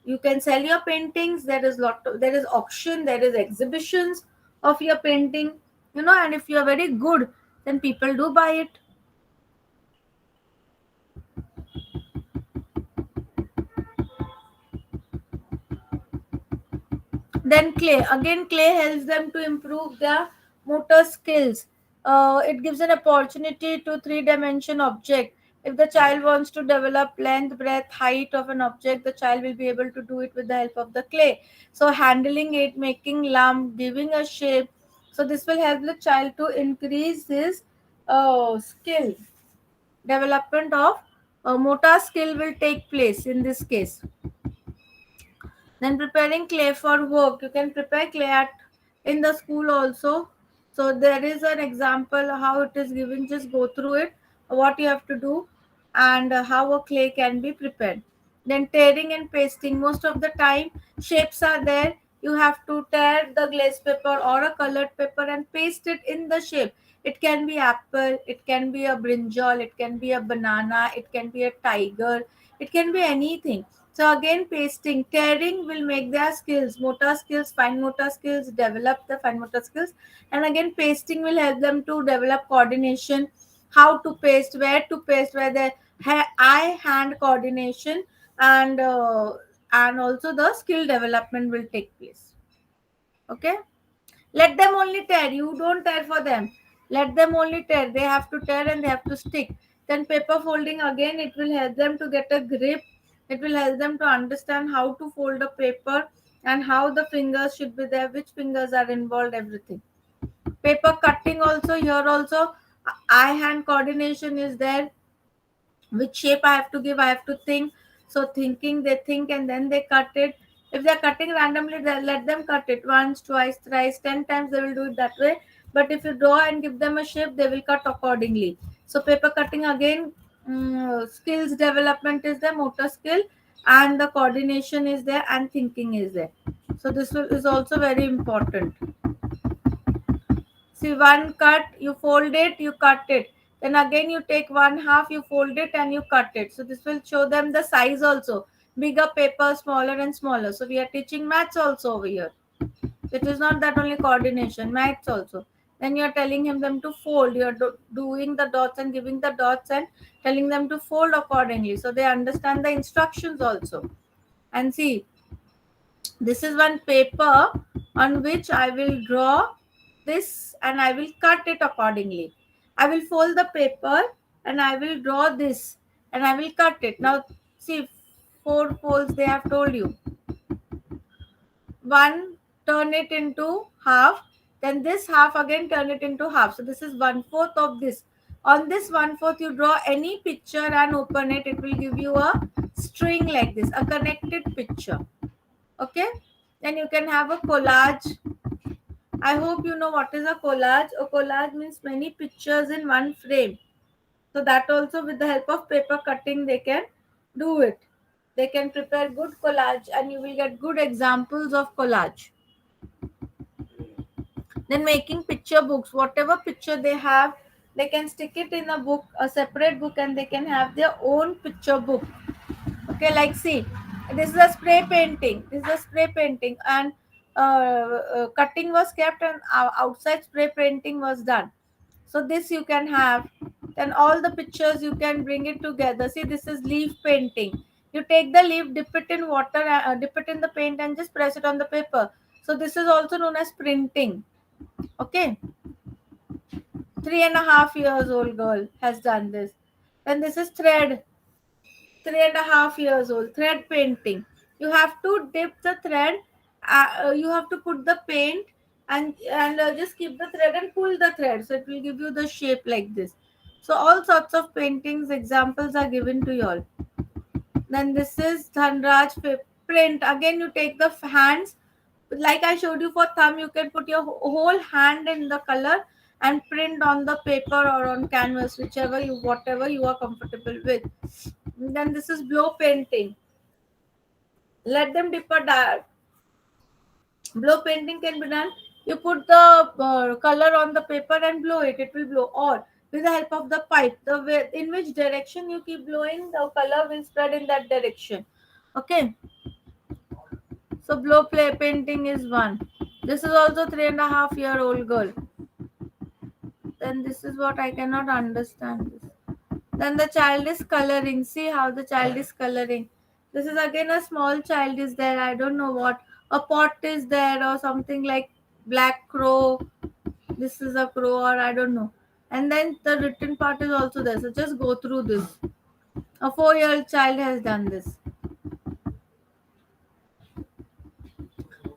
You can sell your paintings. There is auction, there is exhibitions of your painting, and if you are very good, then people do buy it. Then clay. Again, clay helps them to improve their motor skills. It gives an opportunity to three-dimension object. If the child wants to develop length, breadth, height of an object, the child will be able to do it with the help of the clay. So handling it, making lump, giving a shape. So this will help the child to increase his skill. Development of motor skill will take place in this case. Then preparing clay for work. You can prepare clay in the school also. So there is an example how it is given. Just go through it, what you have to do, and how a clay can be prepared. Then tearing and pasting. Most of the time, shapes are there. you have to tear the glaze paper or a colored paper and paste it in the shape. It can be apple, it can be a brinjal, it can be a banana, it can be a tiger, it can be anything. So again, pasting, tearing will make their skills, motor skills, fine motor skills, develop the fine motor skills. And again, pasting will help them to develop coordination, how to paste, where the eye hand coordination, and also the skill development will take place. Okay, let them only tear, you don't tear for them, let them only tear, they have to tear and they have to stick. Then paper folding, again it will help them to get a grip, it will help them to understand how to fold a paper and how the fingers should be there, which fingers are involved, everything. Paper cutting also, here also eye hand coordination is there, which shape I have to give, I have to think. So thinking, they think and then they cut it. If they're cutting randomly, they let them cut it once, twice, thrice, 10 times. They will do it that way. But if you draw and give them a shape, they will cut accordingly. So paper cutting again, skills development is there, motor skill, and the coordination is there, and thinking is there. So is also very important. See, one cut, you fold it, you cut it. Then again you take one half, you fold it and you cut it. So this will show them the size also. Bigger paper, smaller and smaller. So we are teaching maths also over here. It is not that only coordination, maths also. Then you are telling them to fold. You are doing the dots and giving the dots and telling them to fold accordingly. So they understand the instructions also. And see, this is one paper on which I will draw this and I will cut it accordingly. I will fold the paper and I will draw this and I will cut it. Now see, 4 folds they have told you. One, turn it into half, then this half again turn it into half. So this is 1/4 of this. On this 1/4 you draw any picture and open it. It will give you a string like this, a connected picture. Okay, then you can have a collage. I hope you know what is a collage. A collage means many pictures in one frame. So that also with the help of paper cutting they can do it. They can prepare good collage and you will get good examples of collage. Then making picture books, whatever picture they have, they can stick it in a book, a separate book, and they can have their own picture book. Okay, like see, this is a spray painting, and cutting was kept and outside spray painting was done. So this you can have. Then all the pictures you can bring it together. See, this is leaf painting. You take the leaf, dip it in water, dip it in the paint and just press it on the paper. So this is also known as printing. Okay, 3.5 years old girl has done this. Then this is thread, 3.5 years old, thread painting. You have to dip the thread, you have to put the paint and just keep the thread and pull the thread, so it will give you the shape like this. So all sorts of paintings examples are given to you all. Then this is Dhanraj print. Again you take the hands, like I showed you for thumb, you can put your whole hand in the color and print on the paper or on canvas, whatever you are comfortable with. Then this is blow painting. Let them dip a blow painting can be done. You put the color on the paper and blow it, it will blow. Or with the help of the pipe, the way in which direction you keep blowing, the color will spread in that direction. Okay, so blow painting is one. This is also 3.5-year-old girl. Then this is what I cannot understand this. Then the child is coloring. See how the child is coloring. This is again a small child is there. I don't know what. A pot is there or something like black crow. This is a crow or I don't know. And then the written part is also there. So just go through this. A 4-year-old child has done this.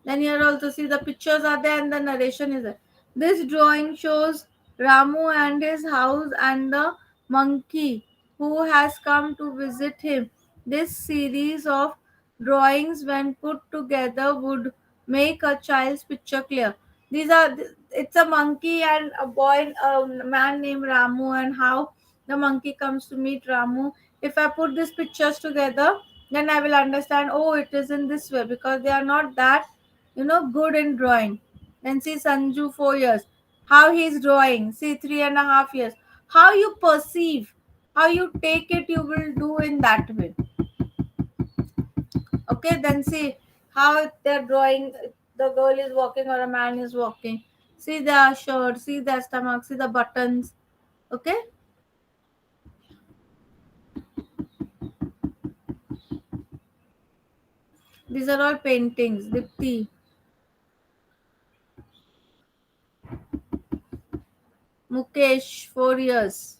Then here also see the pictures are there and the narration is there. This drawing shows Ramu and his house and the monkey who has come to visit him. This series of drawings, when put together, would make a child's picture clear. It's a monkey and a boy, a man named Ramu, and how the monkey comes to meet Ramu. If I put these pictures together, then I will understand, oh, it is in this way, because they are not that good in drawing. Then see Sanju, 4 years. How he's drawing. See 3.5 years. How you perceive, how you take it, you will do in that way. Okay, then see how they're drawing. The girl is walking or a man is walking. See their shirt, see their stomach, see the buttons. Okay, these are all paintings. Dipti, Mukesh, 4 years.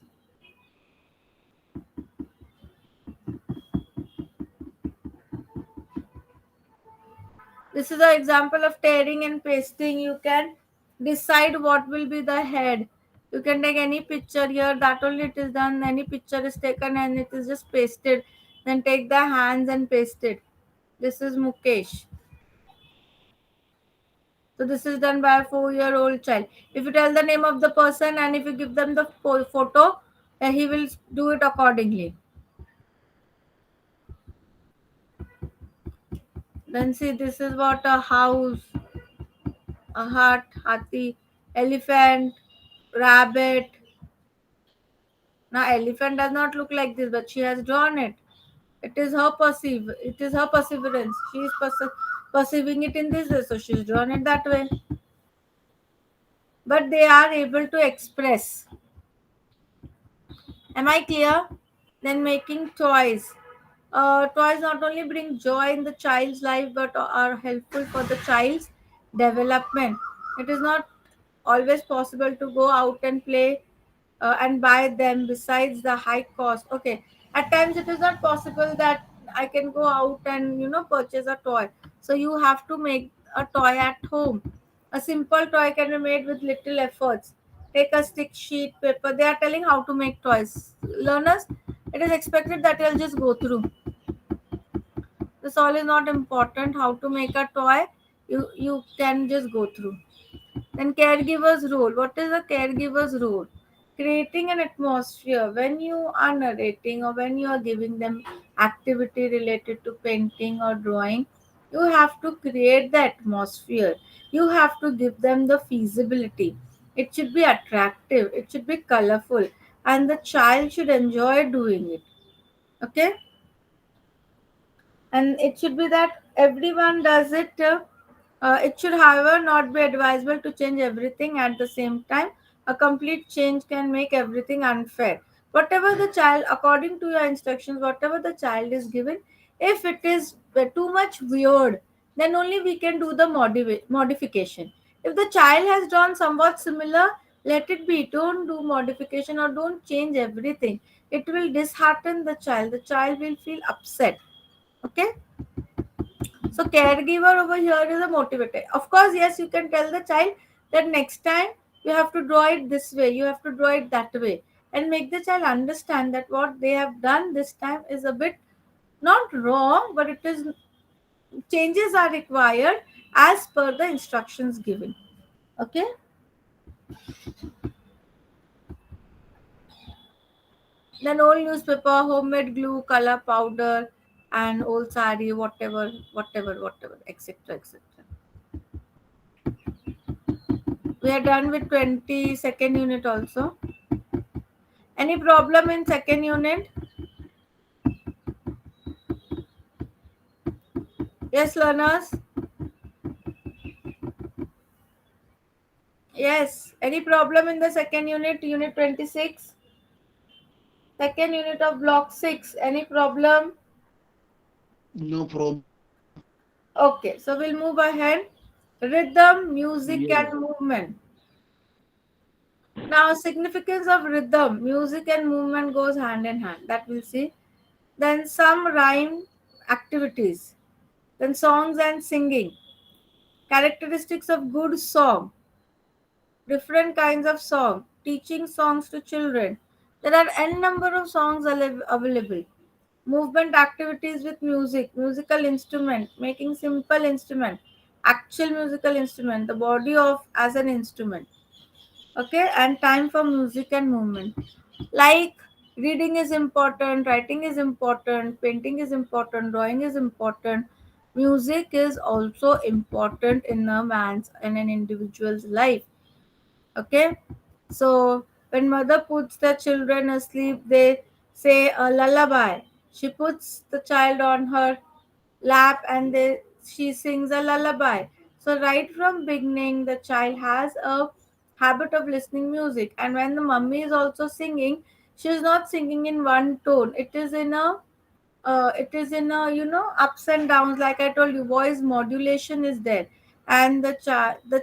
This is an example of tearing and pasting. You can decide what will be the head. You can take any picture here. That only it is done. Any picture is taken and it is just pasted. Then take the hands and paste it. This is Mukesh. So this is done by a 4-year-old child. If you tell the name of the person and if you give them the photo, he will do it accordingly. Then see, this is what a house, a hut, hathi, elephant, rabbit. Now elephant does not look like this, but she has drawn it. It is her perseverance. She is perceiving it in this way, so she's drawn it that way. But they are able to express. Am I clear? Then making toys. Toys not only bring joy in the child's life but are helpful for the child's development. It is not always possible to go out and play and buy them besides the high cost. Okay, at times it is not possible that I can go out and purchase a toy. So you have to make a toy at home. A simple toy can be made with little efforts. Take a stick, sheet, paper. They are telling how to make toys. Learners, it is expected that you'll just go through. This all is not important. How to make a toy, you can just go through. Then caregiver's role. What is a caregiver's role? Creating an atmosphere when you are narrating or when you are giving them activity related to painting or drawing. You have to create the atmosphere. You have to give them the feasibility. It should be attractive. It should be colorful, and the child should enjoy doing it. Okay, and it should be that everyone does it. It should, however, not be advisable to change everything at the same time. A complete change can make everything unfair. Whatever the child, according to your instructions, whatever the child is given, if it is too much weird, then only we can do the modification. If the child has drawn somewhat similar, let it be. Don't do modification or don't change everything. It will dishearten the child. The child will feel upset. Okay, so caregiver over here is a motivator. Of course, yes, you can tell the child that next time you have to draw it this way, you have to draw it that way, and make the child understand that what they have done this time is a bit not wrong, but it is changes are required as per the instructions given. Okay. Then old newspaper, homemade glue, color powder, and old sari, whatever, etc., etc. We are done with 22nd unit also. Any problem in second unit? Yes, learners? Yes. Any problem in the second unit, unit 26? Second unit of block 6. Any problem? No problem. Okay, so we'll move ahead. Rhythm, music, Yes. and movement. Now, significance of rhythm, music, and movement goes hand in hand. That we'll see. Then some rhyme activities. Then songs and singing. Characteristics of good song. Different kinds of song. Teaching songs to children. There are n number of songs available. Movement activities with music, musical instrument, making simple instrument, actual musical instrument, the body of as an instrument. Okay, and time for music and movement. Like reading is important, writing is important, painting is important, drawing is important, Music is also important in a man's and an individual's life. Okay, so when mother puts the children asleep, they say a lullaby. She puts the child on her lap and she sings a lullaby. So right from beginning, the child has a habit of listening music, and when the mummy is also singing, she is not singing in one tone. It is in a ups and downs. Like I told you, voice modulation is there, and the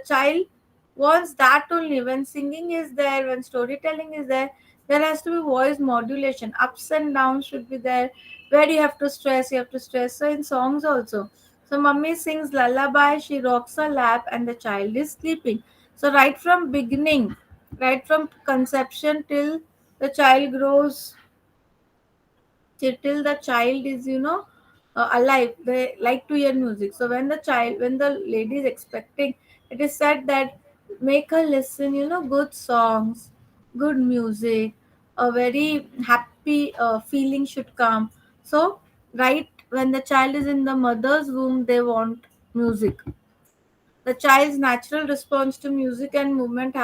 child wants that only. When singing is there, when storytelling is there, there has to be voice modulation. Ups and downs should be there. Where you have to stress. So in songs also, so mummy sings lullaby, she rocks her lap, and the child is sleeping. So right from beginning, right from conception till the child grows, till the child is alive, they like to hear music. So when the lady is expecting, it is said that make her listen good songs, good music, a very happy feeling should come. So right when the child is in the mother's womb, they want music. The child's natural response to music and movement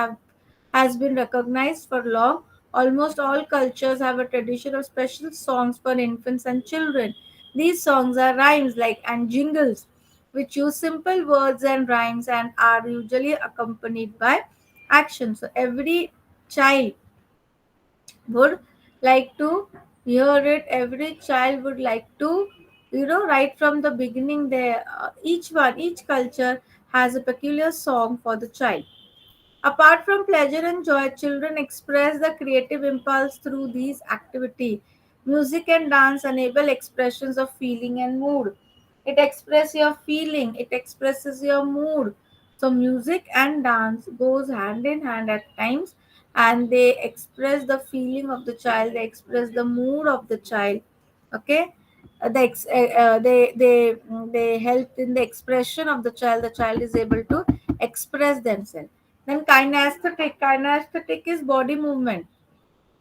has been recognized for long. Almost all cultures have a tradition of special songs for infants and children. These songs are rhymes like and jingles, which use simple words and rhymes and are usually accompanied by action. So every child would like to hear it. Every child would like to, right from the beginning. There, each culture has a peculiar song for the child. Apart from pleasure and joy, children express the creative impulse through these activity. Music and dance enable expressions of feeling and mood. It expresses your feeling, it expresses your mood. So music and dance goes hand in hand at times, and they express the feeling of the child, they express the mood of the child. Okay? They help in the expression of the child. The child is able to express themselves. Then kinesthetic is body movement.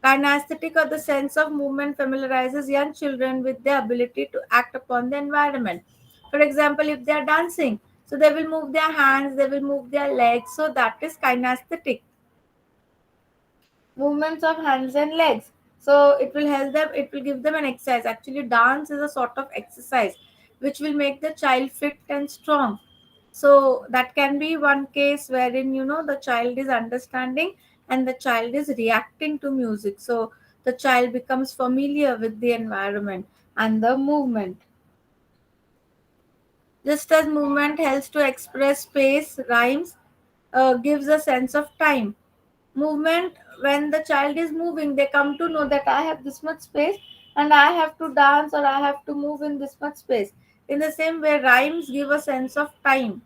Kinesthetic, or the sense of movement, familiarizes young children with their ability to act upon the environment. For example, if they are dancing, so they will move their hands, they will move their legs. So that is kinesthetic, movements of hands and legs. So it will help them, it will give them an exercise. Actually, dance is a sort of exercise which will make the child fit and strong. So that can be one case wherein the child is understanding and the child is reacting to music. So the child becomes familiar with the environment and the movement. Just as movement helps to express space, rhymes gives a sense of time. Movement, when the child is moving, they come to know that I have this much space and I have to dance or I have to move in this much space. In the same way, rhymes give a sense of time.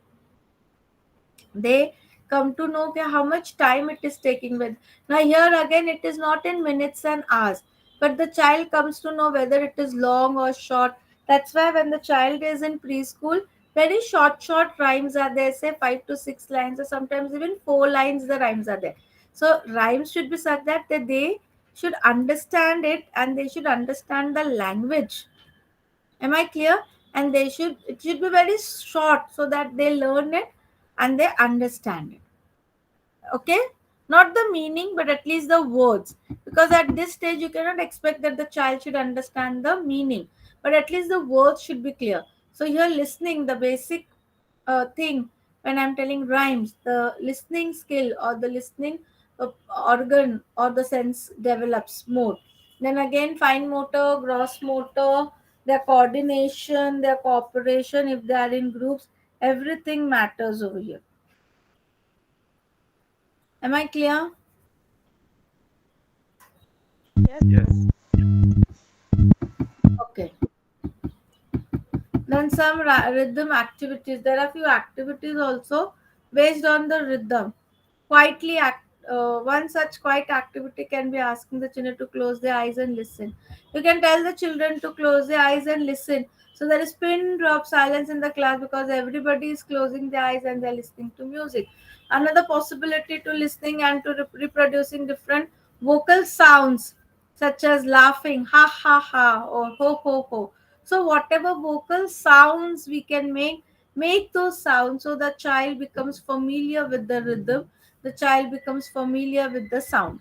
They come to know how much time it is taking. With now here again, it is not in minutes and hours, but the child comes to know whether it is long or short. That's why when the child is in preschool, very short rhymes are there, say 5 to 6 lines, or sometimes even 4 lines the rhymes are there. So rhymes should be such that they should understand it and they should understand the language. Am I clear? And it should be very short so that they learn it and they understand it. Okay? Not the meaning, but at least the words. Because at this stage, you cannot expect that the child should understand the meaning, but at least the words should be clear. So you're listening, the basic thing when I'm telling rhymes, the listening skill or the listening organ or the sense develops more. Then again, fine motor, gross motor, their coordination, their cooperation, if they are in groups, everything matters over here. Am I clear? Yes. Okay. Then some rhythm activities. There are few activities also based on the rhythm. One such quiet activity can be asking the children to close their eyes and listen. You can tell the children to close their eyes and listen. So there is pin drop silence in the class because everybody is closing their eyes and they're listening to music. Another possibility to listening and to reproducing different vocal sounds such as laughing, ha ha ha, or ho ho ho. So whatever vocal sounds we can make those sounds, so the child becomes familiar with the rhythm, the child becomes familiar with the sound.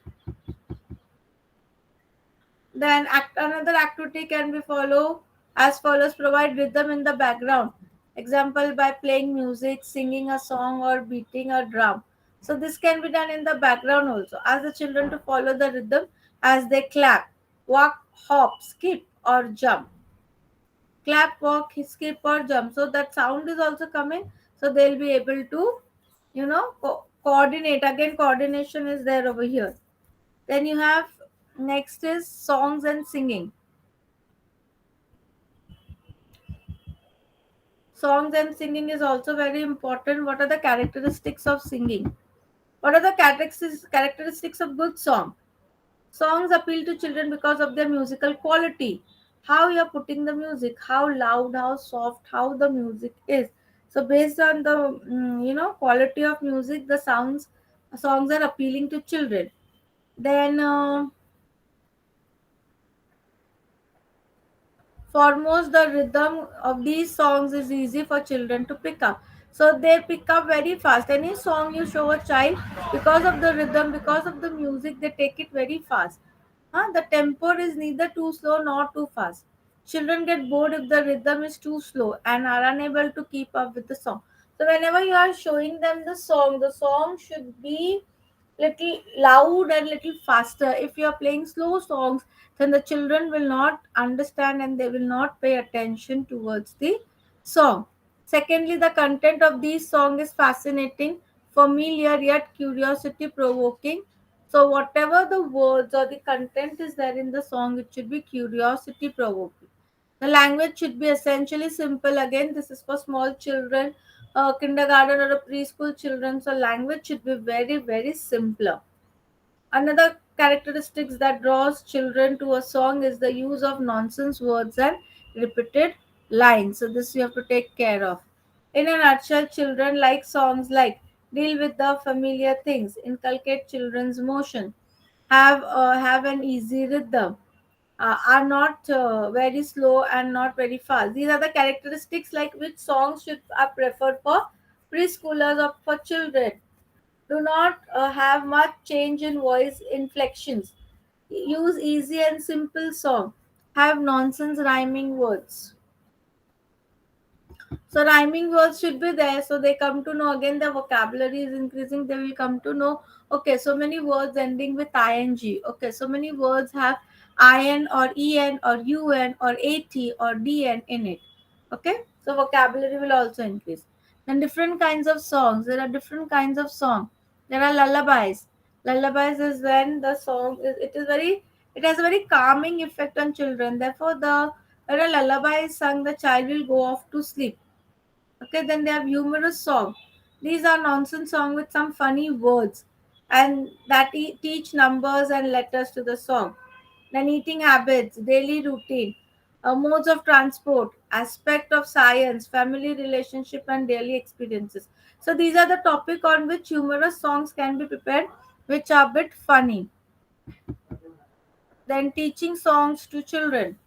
Then another activity can be follow as follows: provide rhythm in the background. Example, by playing music, singing a song, or beating a drum. So this can be done in the background also. Ask the children to follow the rhythm as they clap, walk, hop, skip, or jump. Clap, walk, skip, or jump. So that sound is also coming. So they'll be able to, coordinate. Again, coordination is there over here. Then you have next is songs and singing. Songs and singing is also very important. What are the characteristics of singing? What are the characteristics of good song? Songs appeal to children because of their musical quality. How you are putting the music, how loud, how soft, how the music is. So based on the quality of music, the songs are appealing to children. Then foremost, the rhythm of these songs is easy for children to pick up. So they pick up very fast. Any song you show a child, because of the rhythm, because of the music, they take it very fast. The tempo is neither too slow nor too fast. Children get bored if the rhythm is too slow and are unable to keep up with the song. So whenever you are showing them the song should be little loud and little faster. If you are playing slow songs, then the children will not understand and they will not pay attention towards the song. Secondly, the content of these songs is fascinating, familiar, yet curiosity provoking. So whatever the words or the content is there in the song, it should be curiosity provoking. The language should be essentially simple. Again, this is for small children, kindergarten or a preschool children. So language should be very, very simpler. Another characteristics that draws children to a song is the use of nonsense words and repeated lines. So this you have to take care of. In a nutshell, children like songs like deal with the familiar things, inculcate children's motion, have an easy rhythm, are not very slow and not very fast. These are the characteristics like which songs should are preferred for preschoolers or for children. Do not have much change in voice inflections. Use easy and simple song. Have nonsense rhyming words. So rhyming words should be there, so they come to know. Again, the vocabulary is increasing. They will come to know. Okay, so many words ending with ing. Okay, so many words have in or en or un or at or dn in it. Okay, so vocabulary will also increase. Then different kinds of songs. There are different kinds of song. There are lullabies. Lullabies is when the song is. It has a very calming effect on children. Therefore, when a lullaby is sung, the child will go off to sleep. Okay, then they have humorous song. These are nonsense song with some funny words, and that teach numbers and letters to the song. Then eating habits, daily routine, modes of transport, aspect of science, family relationship, and daily experiences. So these are the topic on which humorous songs can be prepared, which are a bit funny. Then teaching songs to children.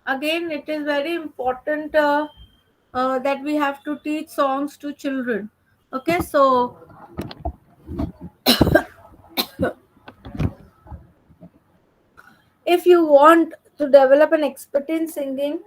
Again, it is very important that we have to teach songs to children. Okay, so if you want to develop an expert in singing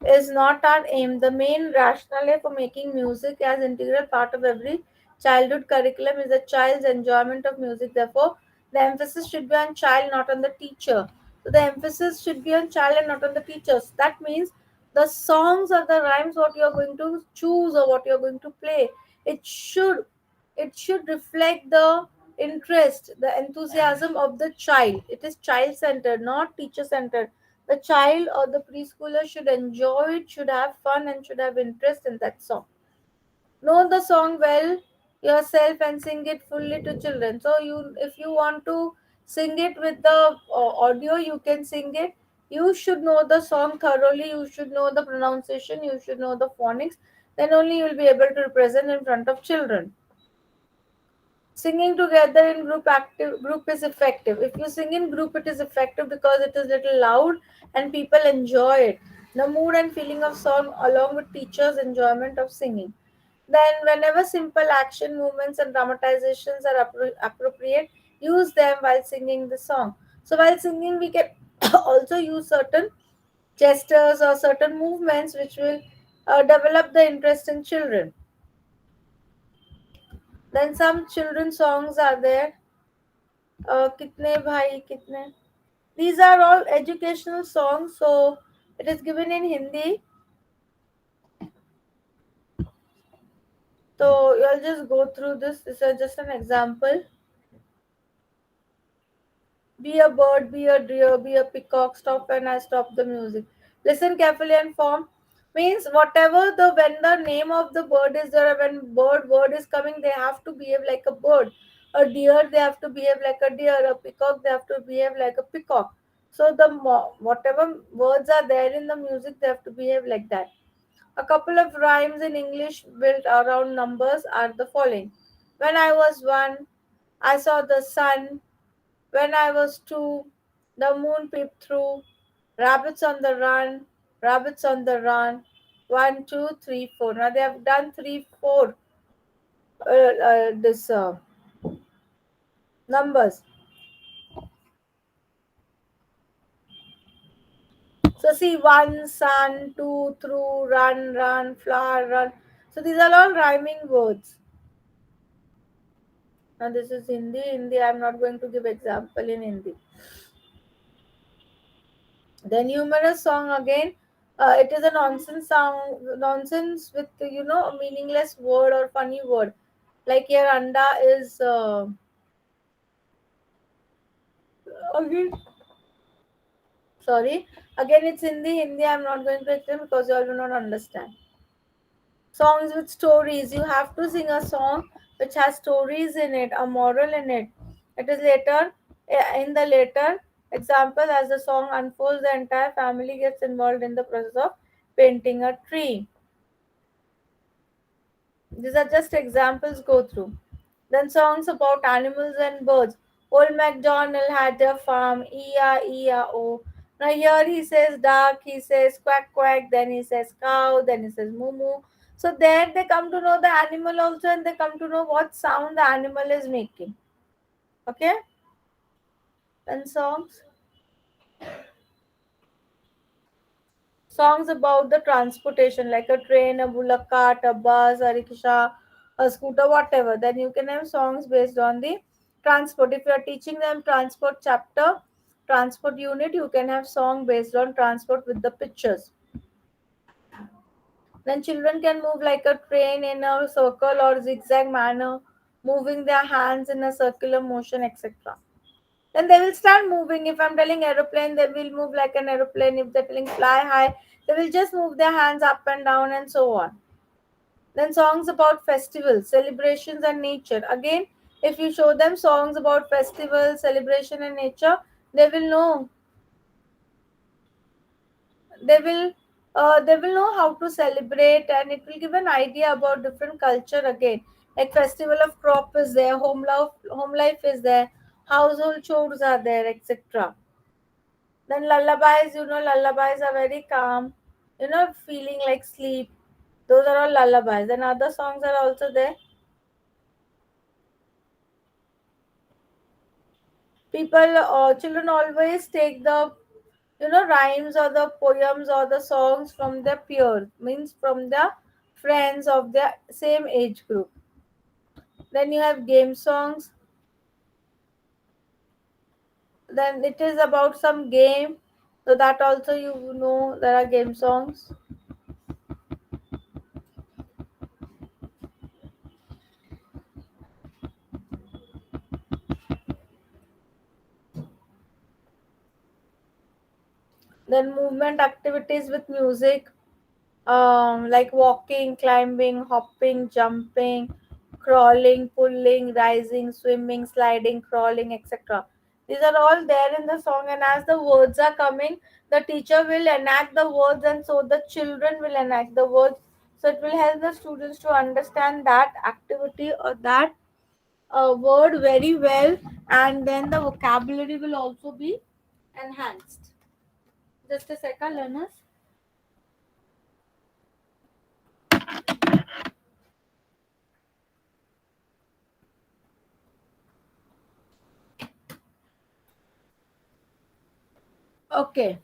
is not our aim. The main rationale for making music as integral part of every childhood curriculum is the child's enjoyment of music. Therefore, the emphasis should be on child, not on the teacher. So the emphasis should be on child and not on the teachers. That means the songs or the rhymes what you are going to choose or what you are going to play, it should it should reflect the interest, the enthusiasm of the child. It is child centered, not teacher centered. The child or the preschooler should enjoy it, should have fun, and should have interest in that song. Know the song well yourself and sing it fully to children. So if you want to sing it with the audio, you can sing it. You should know the song thoroughly. You should know the pronunciation. You should know the phonics. Then only you will be able to represent in front of children. Singing together in group is effective. If you sing in group, it is effective because it is little loud and people enjoy it. The mood and feeling of song along with teachers' enjoyment of singing. Then, whenever simple action movements and dramatizations are appropriate, use them while singing the song. So, while singing, we can also use certain gestures or certain movements which will develop the interest in children. Then, some children songs are there. Kitne bhai kitne. These are all educational songs, so it is given in Hindi. So, you'll just go through this. This is just an example. Be a bird, be a deer, be a peacock, stop when I stop the music. Listen carefully and form. Means whatever the when the name of the bird is there, when word is coming, they have to behave like a bird. A deer, they have to behave like a deer. A peacock, they have to behave like a peacock. So the whatever words are there in the music, they have to behave like that. A couple of rhymes in English built around numbers are the following. When I was one, I saw the sun. When I was two, the moon peeped through. Rabbits on the run, rabbits on the run. One, two, three, four. Now they have done three, four. This numbers. So see, one, sun, two, through, run, run, flower, run. So these are all rhyming words. Now this is Hindi. Hindi, I'm not going to give example in Hindi. The numerous song again, it is a nonsense song, nonsense with a meaningless word or funny word. Like here, anda is again. Sorry, again it's Hindi. Hindi, I'm not going to explain because you all do not understand. Songs with stories. You have to sing a song which has stories in it, a moral in it. It is later, in the later example, as the song unfolds, the entire family gets involved in the process of painting a tree. These are just examples go through. Then songs about animals and birds. Old MacDonald had a farm, E-I-E-I-O. Now here he says duck, he says quack quack, then he says cow, then he says moo moo. So there they come to know the animal also and they come to know what sound the animal is making. Okay? Then songs. Songs about the transportation like a train, a bullock cart, a bus, a rickshaw, a scooter, whatever. Then you can have songs based on the transport. If you are teaching them transport chapter, transport unit, you can have song based on transport with the pictures. Then children can move like a train in a circle or zigzag manner, moving their hands in a circular motion, etc. Then they will start moving. If I'm telling aeroplane, they will move like an aeroplane. If they're telling fly high, they will just move their hands up and down and so on. Then songs about festivals, celebrations and nature. Again, if you show them songs about festivals, celebration and nature, they will know. They will they will know how to celebrate and it will give an idea about different culture again. Like festival of crop is there, home life is there, household chores are there, etc. Then lullabies, lullabies are very calm, feeling like sleep. Those are all lullabies. Then other songs are also there. Children always take the, rhymes or the poems or the songs from their peers, means from the friends of their same age group. Then you have game songs. Then it is about some game. So that also there are game songs. Then movement activities with music, like walking, climbing, hopping, jumping, crawling, pulling, rising, swimming, sliding, crawling, etc. These are all there in the song, and as the words are coming, the teacher will enact the words, and so the children will enact the words. So it will help the students to understand that activity or that a word very well, and then the vocabulary will also be enhanced. Just a second, learners. Okay.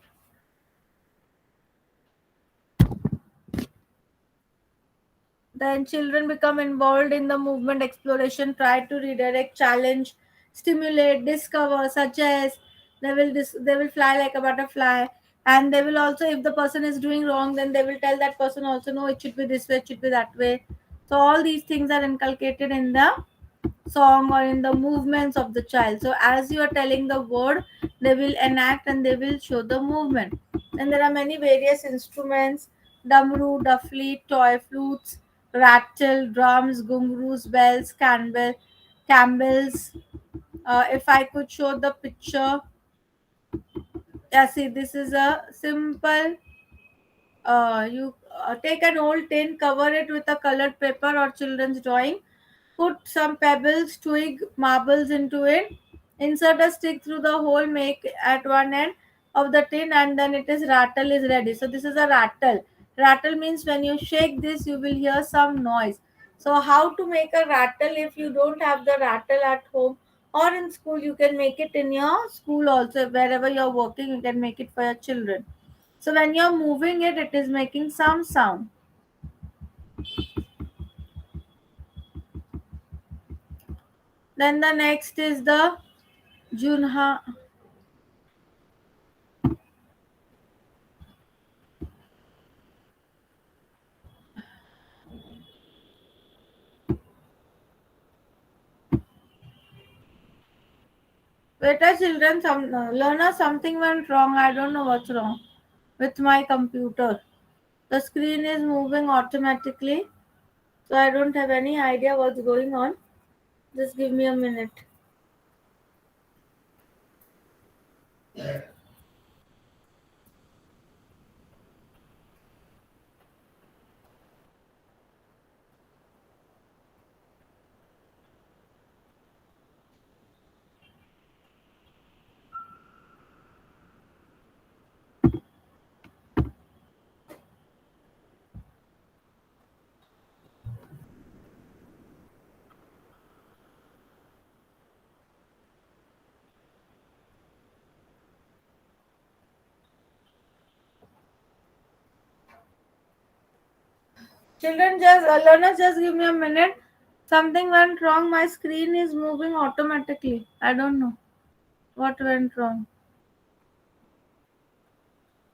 Then children become involved in the movement, exploration, try to redirect, challenge, stimulate, discover, suggest. They will fly like a butterfly, and they will also, if the person is doing wrong, then they will tell that person also, no, it should be this way, it should be that way. So all these things are inculcated in the song or in the movements of the child. So as you are telling the word, they will enact and they will show the movement. And there are many various instruments: damru, duffly, toy flutes, rattle, drums, gungroos, bells, campbells. If I could show the picture, yeah, see, this is a simple. You take an old tin, cover it with a colored paper or children's drawing, put some pebbles, twig, marbles into it, insert a stick through the hole, make at one end of the tin, and then it is rattle is ready. So this is a rattle. Rattle means when you shake this, you will hear some noise. So how to make a rattle? If you don't have the rattle at home or in school, you can make it in your school also. Wherever you're working, you can make it for your children. So when you're moving it, it is making some sound. Then the next is the Junha. Beta children, some learner, something went wrong. I don't know what's wrong with my computer. The screen is moving automatically, so I don't have any idea what's going on. Just give me a minute. Children, just learners, just give me a minute. Something went wrong. My screen is moving automatically. I don't know what went wrong.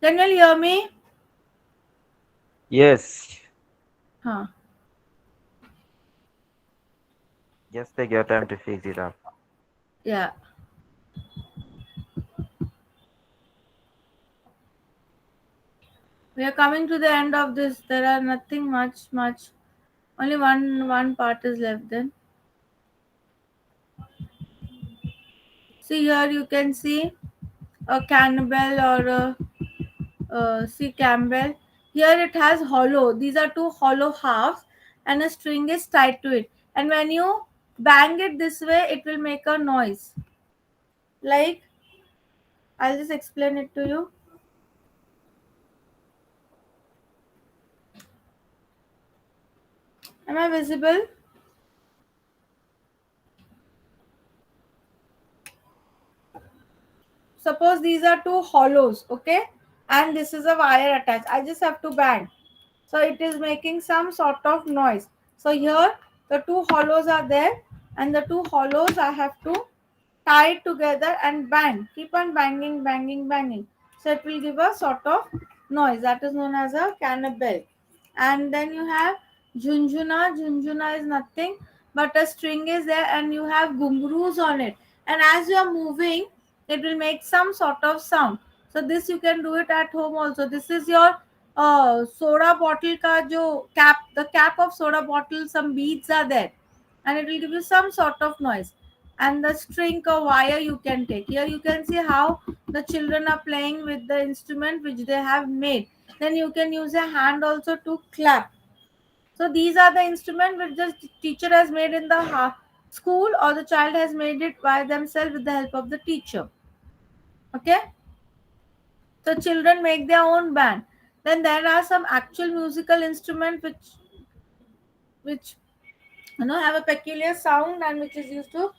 Can you hear me? Yes. Huh. Just take your time to fix it up. Yeah. We are coming to the end of this. There are nothing much. Only one part is left then. See here, you can see a cannibal or see Campbell. Here it has hollow. These are two hollow halves, and a string is tied to it. And when you bang it this way, it will make a noise. Like, I'll just explain it to you. Am I visible? Suppose these are two hollows, okay? And this is a wire attached. I just have to bang. So it is making some sort of noise. So here the two hollows are there, and the two hollows I have to tie it together and bang. Keep on banging. So it will give a sort of noise that is known as a cannibal. And then you have junjuna. Junjuna is nothing but a string is there, and you have gungroos on it. And as you are moving, it will make some sort of sound. So this you can do it at home also. This is your soda bottle ka jo cap, the cap of soda bottle, some beads are there, and it will give you some sort of noise. And the string or wire you can take. Here you can see how the children are playing with the instrument which they have made. Then you can use a hand also to clap. So these are the instruments which the teacher has made in the school or the child has made it by themselves with the help of the teacher. Okay, so children make their own band. Then there are some actual musical instruments which have a peculiar sound and which is used to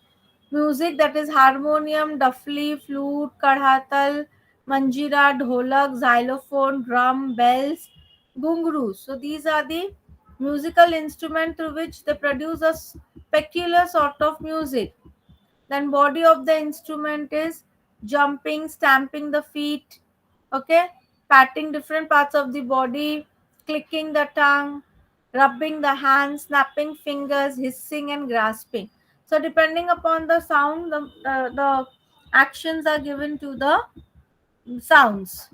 music, that is harmonium, duffly, flute, kadhatal, manjira, dholak, xylophone, drum, bells, gungrus. So these are the musical instruments through which they produce a peculiar sort of music. Then body of the instrument is jumping, stamping the feet, okay, patting different parts of the body, clicking the tongue, rubbing the hands, snapping fingers, hissing and grasping. So depending upon the sound, the actions are given to the sounds.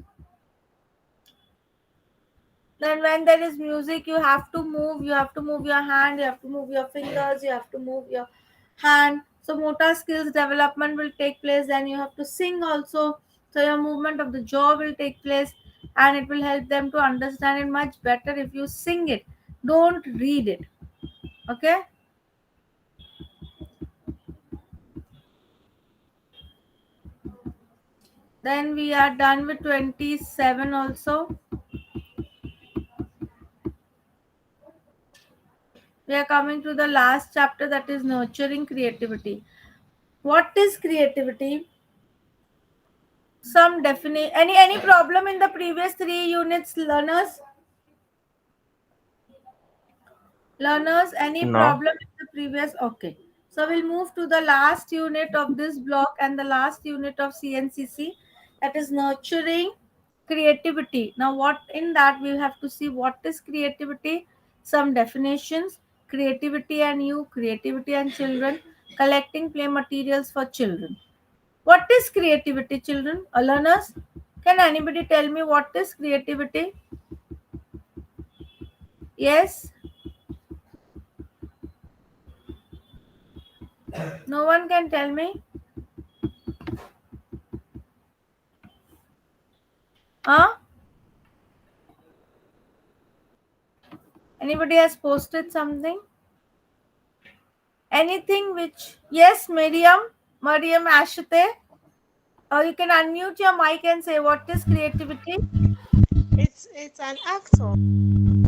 Then when there is music, you have to move, your hand, you have to move your fingers, you have to move your hand. So motor skills development will take place. Then you have to sing also, so your movement of the jaw will take place, and it will help them to understand it much better if you sing it, don't read it. Okay, then we are done with 27 also. We are coming to the last chapter, that is nurturing creativity. What is creativity? Some definite, any problem in the previous 3 units, learners, any No. problem in the previous? Okay, so we'll move to the last unit of this block and the last unit of CNCC, that is nurturing creativity. Now what in that we have to see what is creativity, some definitions, creativity and you, creativity and children, collecting play materials for children. What is creativity, children? Learners, can anybody tell me what is creativity? Yes? No one can tell me? Huh? Anybody has posted something? Anything which... Yes, Mariam Ashite. You can unmute your mic and say what is creativity? It's an act of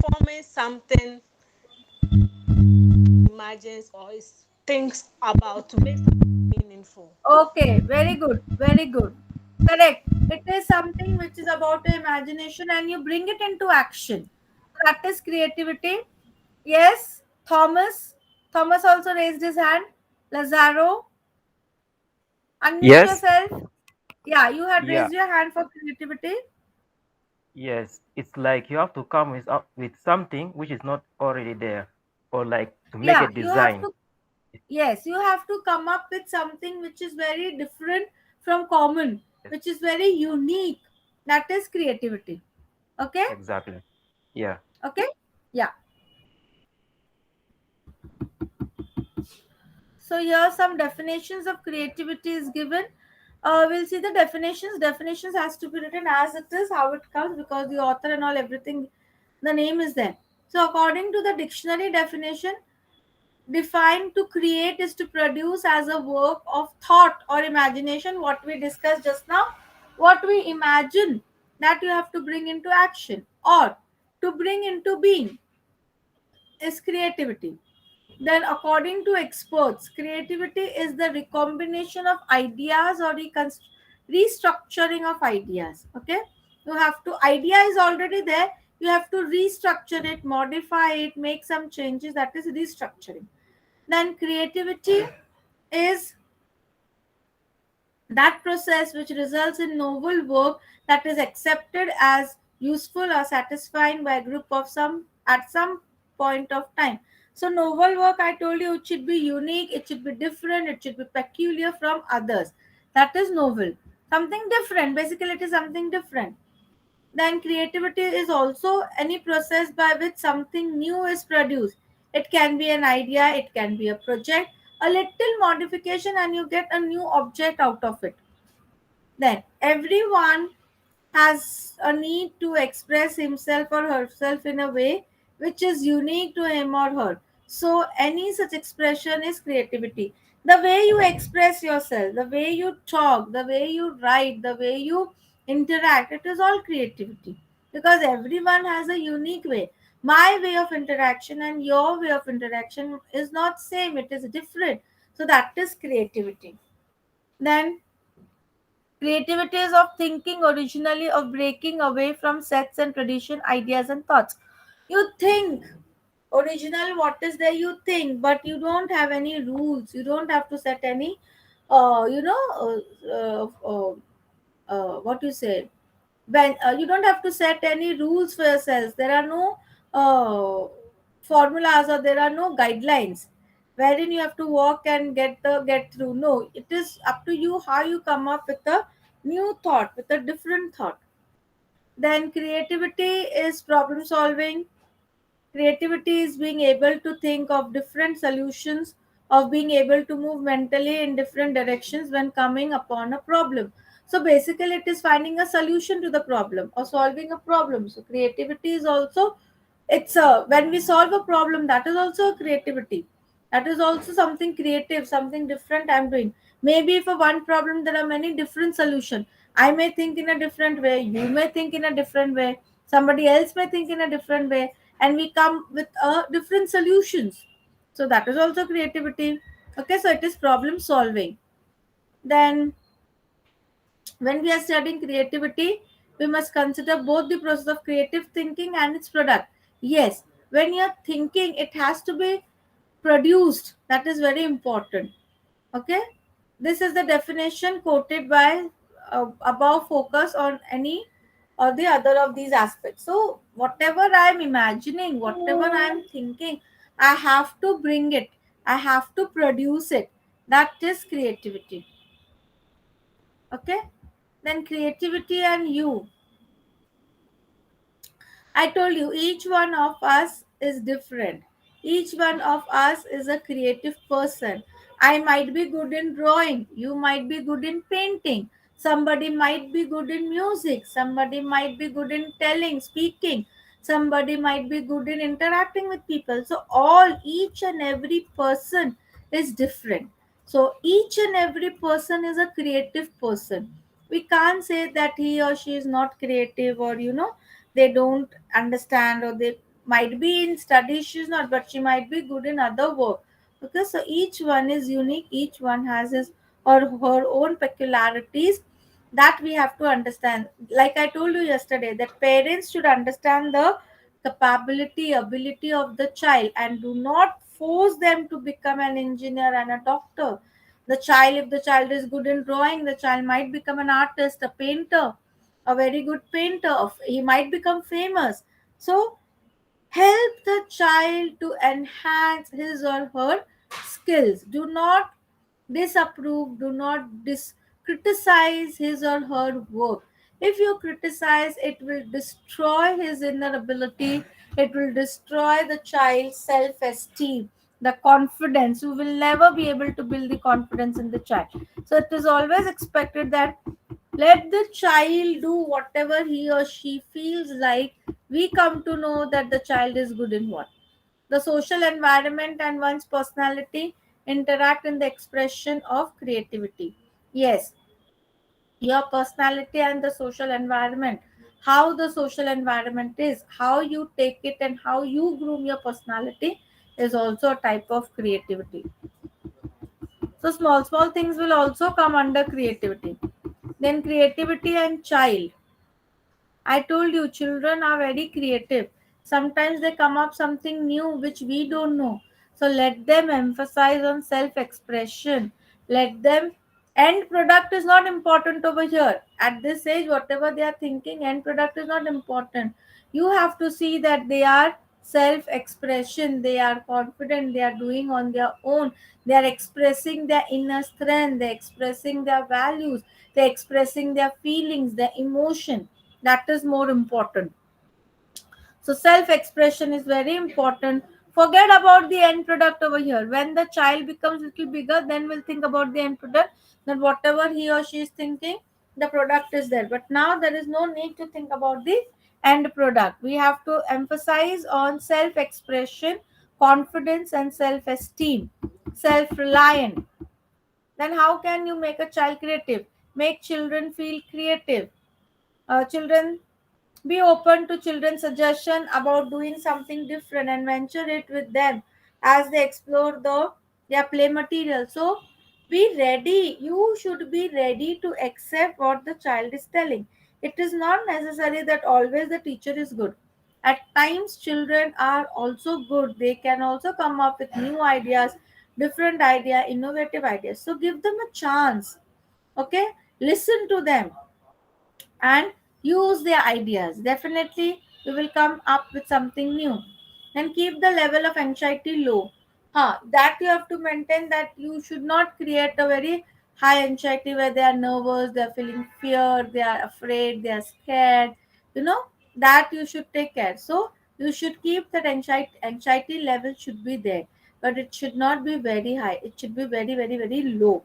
forming something, imagines or is thinks about to make something meaningful. Okay, very good, very good. Correct. It is something which is about your imagination and you bring it into action. That is creativity. Yes, Thomas. Thomas also raised his hand. Lazaro, unmute Yes. yourself. Yeah, you had Yeah. raised your hand for creativity. Yes. It's like you have to come with something which is not already there, or like to make Yeah, a you have design. to, yes, you have to come up with something which is very different from common, Yes. which is very unique. That is creativity. Okay? Exactly. Yeah. Okay? Yeah. So here some definitions of creativity is given. We'll see the definitions. Definitions has to be written as it is, how it comes, because the author and all, everything, the name is there. So according to the dictionary definition, defined to create is to produce as a work of thought or imagination, what we discussed just now. What we imagine, that you have to bring into action or to bring into being, is creativity. Then, according to experts, creativity is the recombination of ideas or restructuring of ideas. Okay, you have to, idea is already there, you have to restructure it, modify it, make some changes, that is restructuring. Then, creativity is that process which results in novel work that is accepted as useful or satisfying by a group of some at some point of time. So novel work, I told you, it should be unique, it should be different, it should be peculiar from others. That is novel, something different, basically it is something different. Then creativity is also any process by which something new is produced. It can be an idea, it can be a project, a little modification and you get a new object out of it. Then everyone has a need to express himself or herself in a way which is unique to him or her. So any such expression is creativity. The way you express yourself, the way you talk, the way you write, the way you interact, it is all creativity, because everyone has a unique way. My way of interaction and your way of interaction is not same, it is different. So that is creativity. Then creativity is of thinking originally, of breaking away from sets and tradition, ideas and thoughts. You think original, what is there, you think, but you don't have any rules, you don't have to set any uh, you know what you say, when you don't have to set any rules for yourselves. There are no uh, formulas, or there are no guidelines wherein you have to walk and get through. No, it is up to you how you come up with a new thought, with a different thought. Then creativity is problem solving. Creativity is being able to think of different solutions, of being able to move mentally in different directions when coming upon a problem. So basically, it is finding a solution to the problem or solving a problem. So creativity is also, it's a, when we solve a problem, that is also a creativity. That is also something creative, something different I'm doing. Maybe for one problem there are many different solutions. I may think in a different way, you may think in a different way, somebody else may think in a different way, and we come with different solutions. So that is also creativity. Okay, so it is problem solving. Then when we are studying creativity, we must consider both the process of creative thinking and its product. Yes, when you're thinking, it has to be produced. That is very important. Okay, this is the definition quoted by above. Focus on any or the other of these aspects. So whatever I'm imagining, whatever I'm thinking, I have to bring it, I have to produce it. That is creativity. Okay, then creativity and you, I told you, each one of us is different. Each one of us is a creative person. I might be good in drawing. You might be good in painting. Somebody might be good in music. Somebody might be good in telling, speaking. Somebody might be good in interacting with people. So, each and every person is different. So, each and every person is a creative person. We can't say that he or she is not creative, or they don't understand, or they might be in studies she's not, but she might be good in other work. Okay, so each one is unique, each one has his or her own peculiarities that we have to understand. Like I told you yesterday, that parents should understand the capability, ability of the child, and do not force them to become an engineer and a doctor. The child, if the child is good in drawing, the child might become an artist, a painter, a very good painter. He might become famous. So help the child to enhance his or her skills. Do not disapprove, do not criticize his or her work. If you criticize, it will destroy his inner ability, it will destroy the child's self esteem, the confidence. You will never be able to build the confidence in the child. So it is always expected that let the child do whatever he or she feels like. We come to know that the child is good in what? The social environment and one's personality interact in the expression of creativity. Yes, your personality and the social environment, how the social environment is, how you take it, and how you groom your personality is also a type of creativity. So, small things will also come under creativity. Then, creativity and child. I told you, children are very creative. Sometimes they come up something new which we don't know. So let them emphasize on self expression. Let them, end product is not important over here. At this age, whatever they are thinking, end product is not important. You have to see that they are self expression, they are confident, they are doing on their own, they are expressing their inner strength, they're expressing their values, they're expressing their feelings, their emotion. That is more important. So self expression is very important. Forget about the end product over here. When the child becomes little bigger, then we'll think about the end product. Then whatever he or she is thinking, the product is there. But now there is no need to think about the end product. We have to emphasize on self expression, confidence and self-esteem, self-reliant. Then how can you make a child creative? Make children feel creative. Children, be open to children's suggestion about doing something different and venture it with them as they explore their play material. So be ready. You should be ready to accept what the child is telling. It is not necessary that always the teacher is good. At times, children are also good. They can also come up with new ideas, different idea, innovative ideas. So give them a chance. Okay, listen to them and use their ideas. Definitely, we will come up with something new. And keep the level of anxiety low. That you have to maintain, that you should not create a very high anxiety where they are nervous, they are feeling fear, they are afraid, they are scared. You know, that you should take care. So you should keep that anxiety level should be there, but it should not be very high. It should be very, very, very low.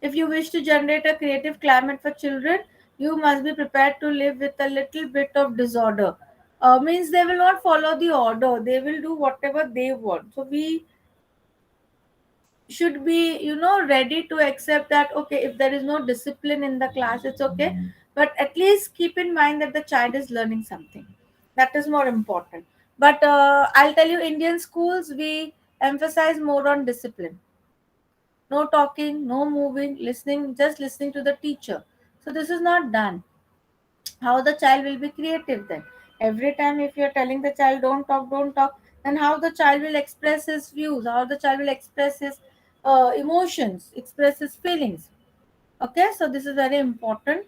If you wish to generate a creative climate for children, you must be prepared to live with a little bit of disorder. Means they will not follow the order, they will do whatever they want. So we should be, ready to accept that, okay, if there is no discipline in the class, it's okay. But at least keep in mind that the child is learning something. That is more important. But I'll tell you, Indian schools, we emphasize more on discipline. No talking, no moving, listening, just listening to the teacher. So this is not done. How the child will be creative then? Every time if you're telling the child don't talk, then how the child will express his views, how the child will express his emotions, express his feelings. Okay, so this is very important.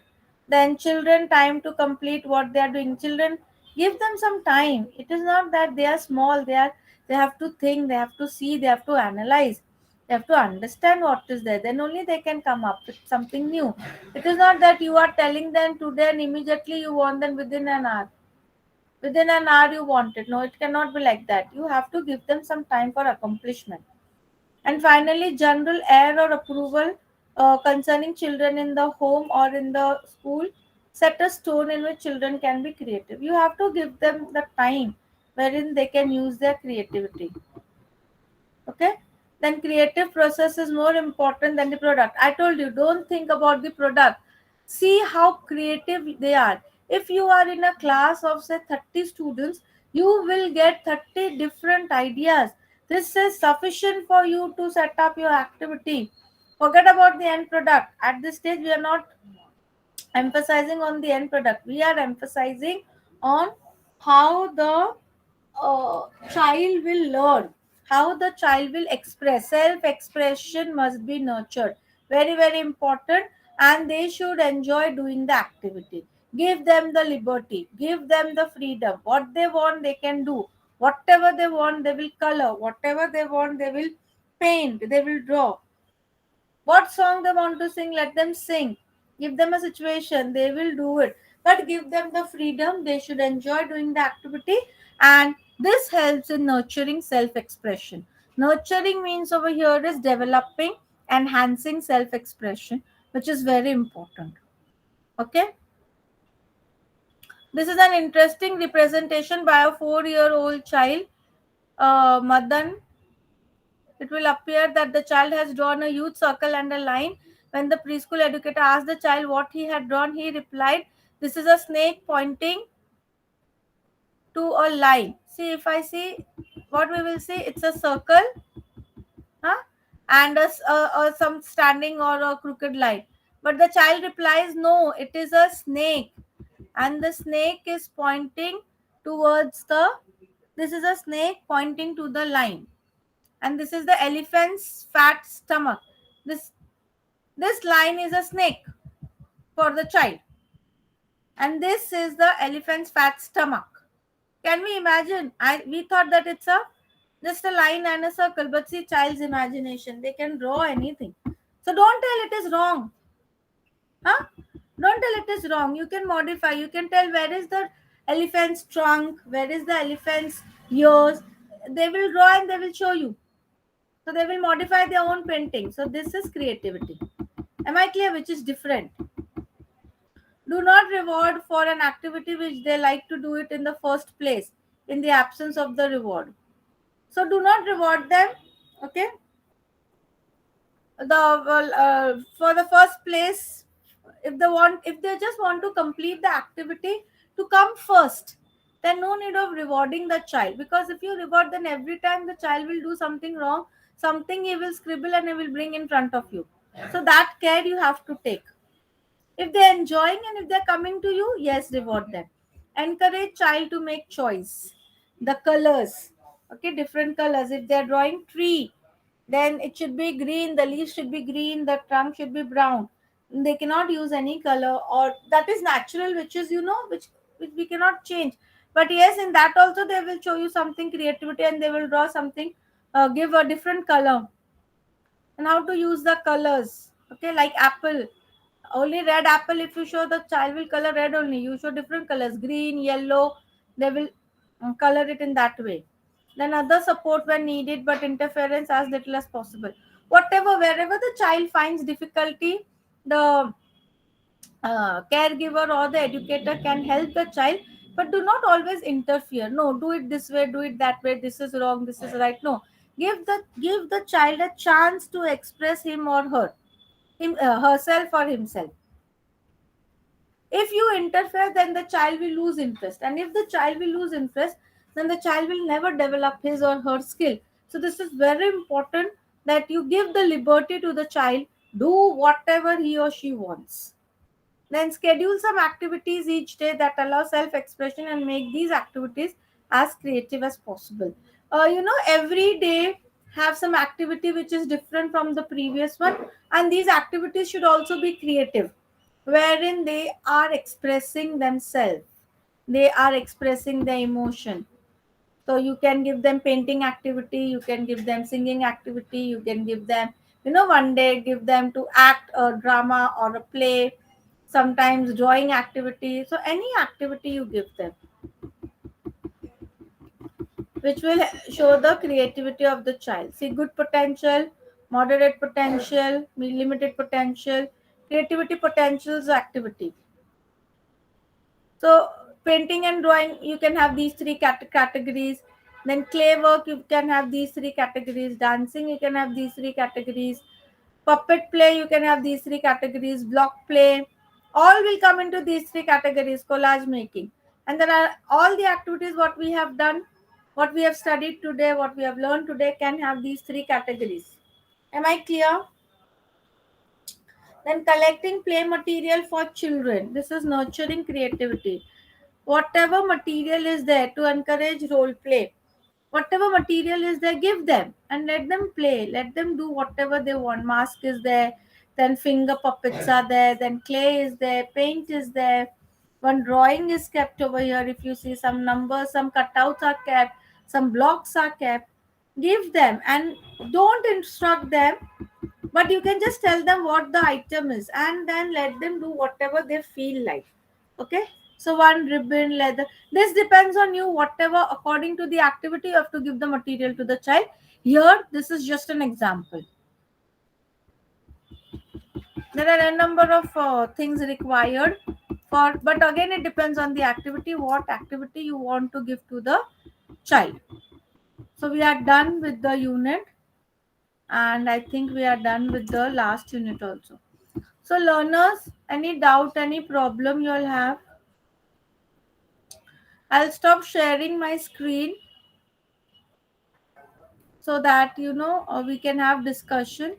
Then children time to complete what they are doing. Children, give them some time. It is not that they are small, they have to think, they have to see, they have to analyze, they have to understand what is there, then only they can come up with something new. It is not that you are telling them today and immediately you want them within an hour. Within an hour you want it. No, it cannot be like that. You have to give them some time for accomplishment. And finally, general air or approval concerning children in the home or in the school set a tone in which children can be creative. You have to give them the time wherein they can use their creativity. Okay, then creative process is more important than the product. I told you, don't think about the product. See how creative they are. If you are in a class of say 30 students, you will get 30 different ideas. This is sufficient for you to set up your activity. Forget about the end product. At this stage we are not emphasizing on the end product. We are emphasizing on how the child will learn, how the child will express. Self expression must be nurtured. Very, very important. And they should enjoy doing the activity. Give them the liberty, give them the freedom. What they want, they can do. Whatever they want, they will color. Whatever they want, they will paint, they will draw. What song they want to sing, let them sing. Give them a situation, they will do it. But give them the freedom, they should enjoy doing the activity. And this helps in nurturing self-expression. Nurturing means over here is developing, enhancing self-expression, which is very important. Okay, this is an interesting representation by a 4-year-old child, Madan. It will appear that the child has drawn a huge circle and a line. When the preschool educator asked the child what he had drawn, he replied, "This is a snake pointing to a line." See, if I see, what we will see, it's a circle, huh? And some standing or a crooked line. But the child replies, "No, it is a snake." And the snake is pointing towards the, this is a snake pointing to the line. And this is the elephant's fat stomach. This line is a snake for the child, and this is the elephant's fat stomach. Can we imagine? We thought that it's a just a line and a circle, but see, child's imagination, they can draw anything. So don't tell it is wrong, huh? Don't tell it is wrong. You can modify. You can tell where is the elephant's trunk, where is the elephant's ears. They will draw and they will show you. So they will modify their own painting. So this is creativity. Am I clear? Which is different. Do not reward for an activity which they like to do it in the first place, in the absence of the reward. So do not reward them. Okay, for the first place, if they just want to complete the activity to come first, then no need of rewarding the child, because if you reward, then every time the child will do something wrong, something he will scribble and he will bring in front of you. So that care you have to take. If they're enjoying and if they're coming to you, yes, reward them. Encourage child to make choice. The colors, okay, different colors. If they're drawing tree, then it should be green, the leaves should be green, the trunk should be brown. They cannot use any color, or that is natural, which is, which we cannot change. But yes, in that also they will show you something creativity, and they will draw something, give a different color, and how to use the colors. Okay, like apple, only red apple. If you show, the child will color red only. You show different colors, green, yellow, they will color it in that way. Then other support when needed, but interference as little as possible. Whatever, wherever the child finds difficulty, the caregiver or the educator can help the child, but do not always interfere. No, do it this way, do it that way, this is wrong, this is right. No, give the child a chance to express him or herself or himself. If you interfere, then the child will lose interest, and if the child will lose interest, then the child will never develop his or her skill. So this is very important, that you give the liberty to the child, do whatever he or she wants. Then schedule some activities each day that allow self expression, and make these activities as creative as possible. Every day have some activity which is different from the previous one, and these activities should also be creative, wherein they are expressing themselves, they are expressing their emotion. So you can give them painting activity, you can give them singing activity, you can give them, one day give them to act a drama or a play, sometimes drawing activity. So any activity you give them, which will show the creativity of the child. See, good potential, moderate potential, limited potential, creativity potentials activity. So painting and drawing, you can have these three categories. Then clay work, you can have these three categories. Dancing, you can have these three categories. Puppet play, you can have these three categories. Block play, all will come into these three categories. Collage making, and then all the activities what we have done, what we have studied today, what we have learned today, can have these three categories. Am I clear? Then collecting play material for children. This is nurturing creativity. Whatever material is there to encourage role play, whatever material is there, give them and let them play. Let them do whatever they want. Mask is there, then finger puppets are there, then clay is there, paint is there. One drawing is kept over here. If you see, some numbers, some cutouts are kept, some blocks are kept. Give them and don't instruct them, but you can just tell them what the item is, and then let them do whatever they feel like. Okay, so one ribbon, leather, this depends on you. Whatever according to the activity, you have to give the material to the child. Here this is just an example. There are a number of things required for, but again it depends on the activity, what activity you want to give to the child. So we are done with the unit, and I think we are done with the last unit also. So learners, any doubt, any problem you'll have? I'll stop sharing my screen so that we can have discussion.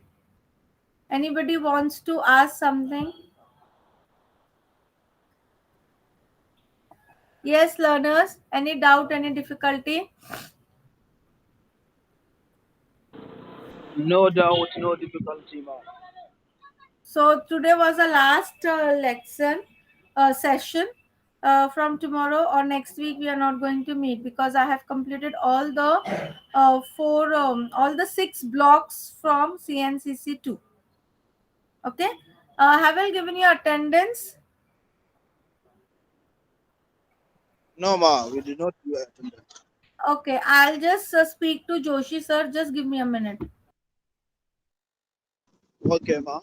Anybody wants to ask something? Yes, learners, any doubt, any difficulty? No doubt, no difficulty, ma'am. So today was the last lesson session. From tomorrow or next week we are not going to meet, because I have completed all the all the 6 blocks from CNCC02. Okay, have I given you attendance? No, ma, we did not do attendance. Okay, I'll just speak to Joshi sir. Just give me a minute. Okay, ma.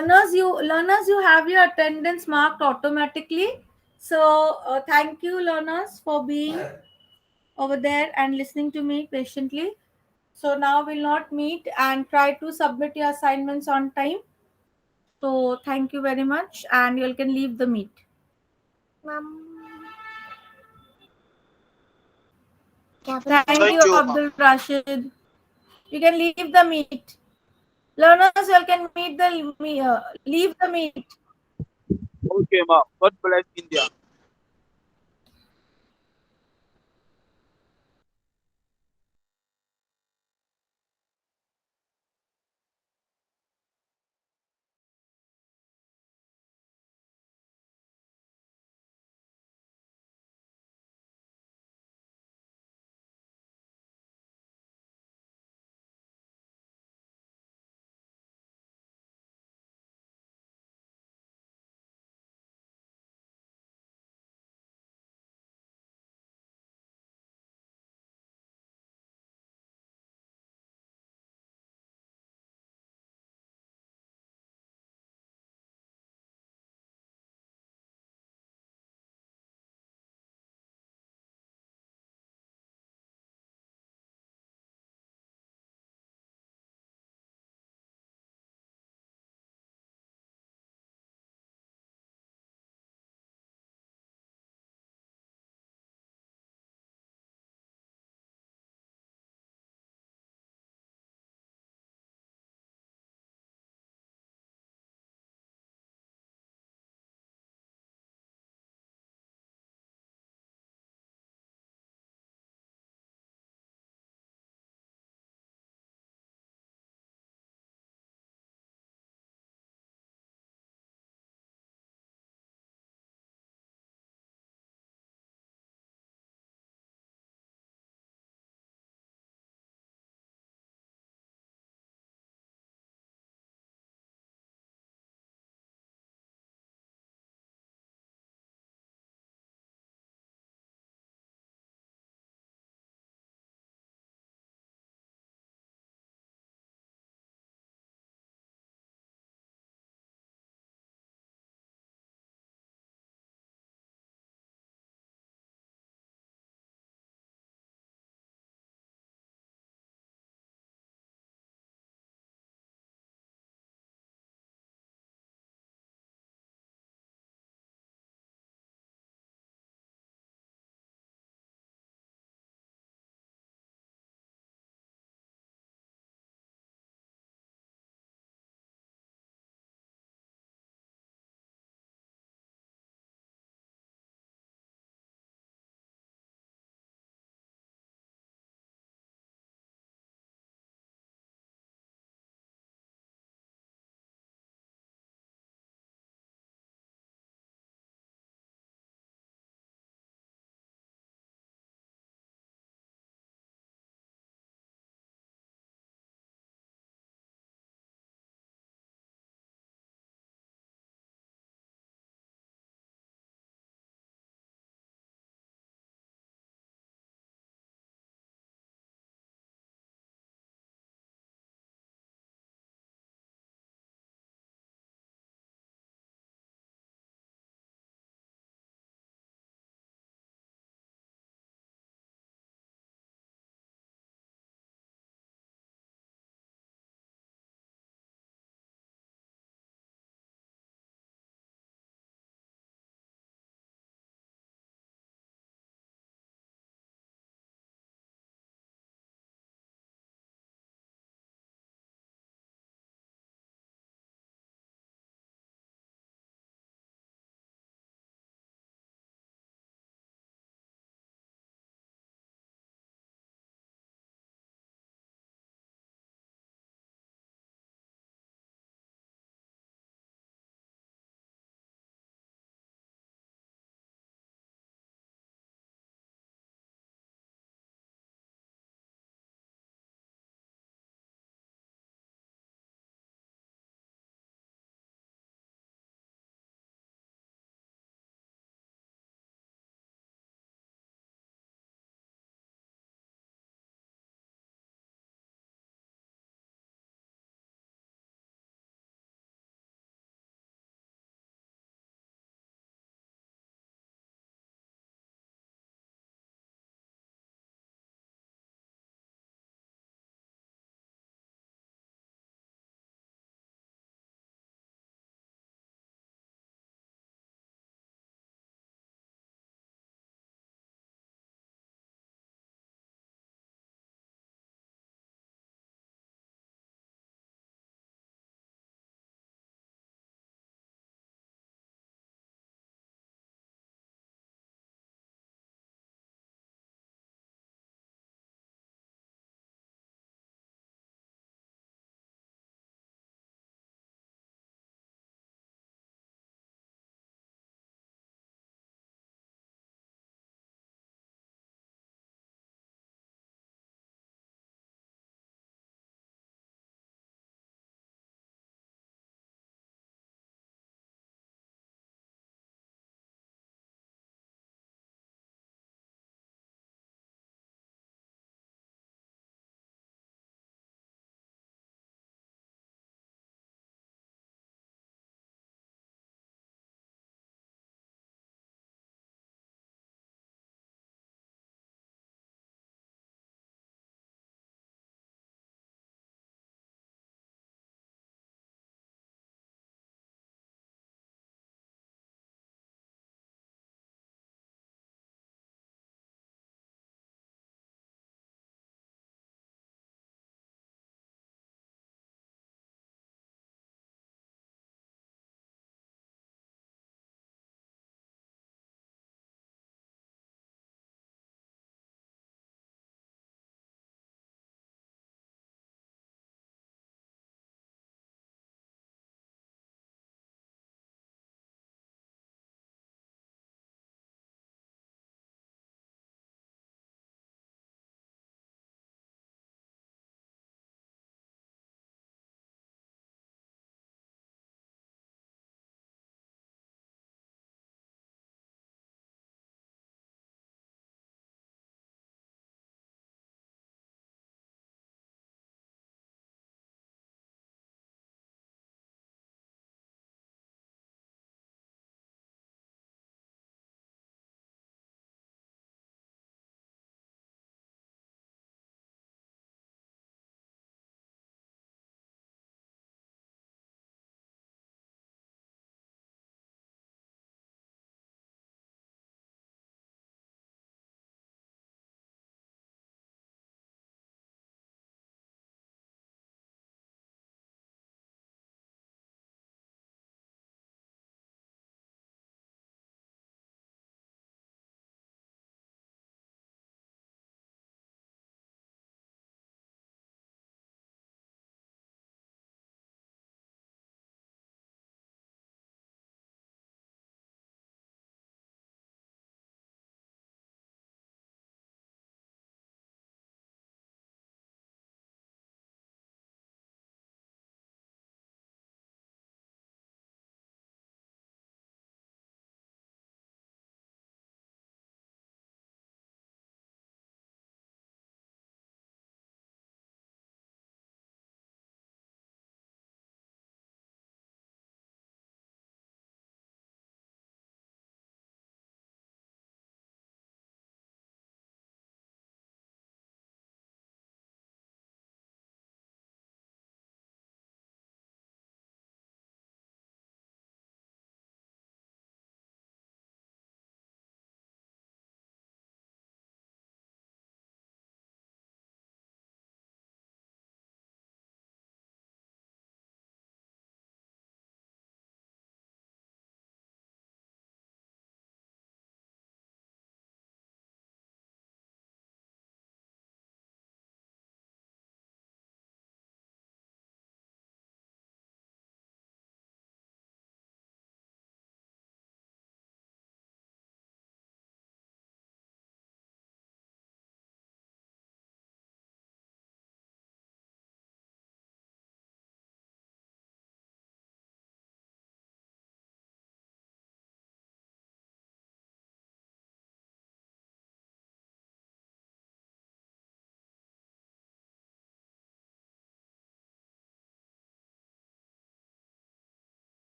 learners, you have your attendance marked automatically. So thank you, learners, for being over there and listening to me patiently. So now we'll not meet and try to submit your assignments on time. So thank you very much, and you can leave the meet. Thank Thank you, you, Abdul Rashid. You can leave the meet. Learners, you can leave the meet. Okay, ma. God bless India.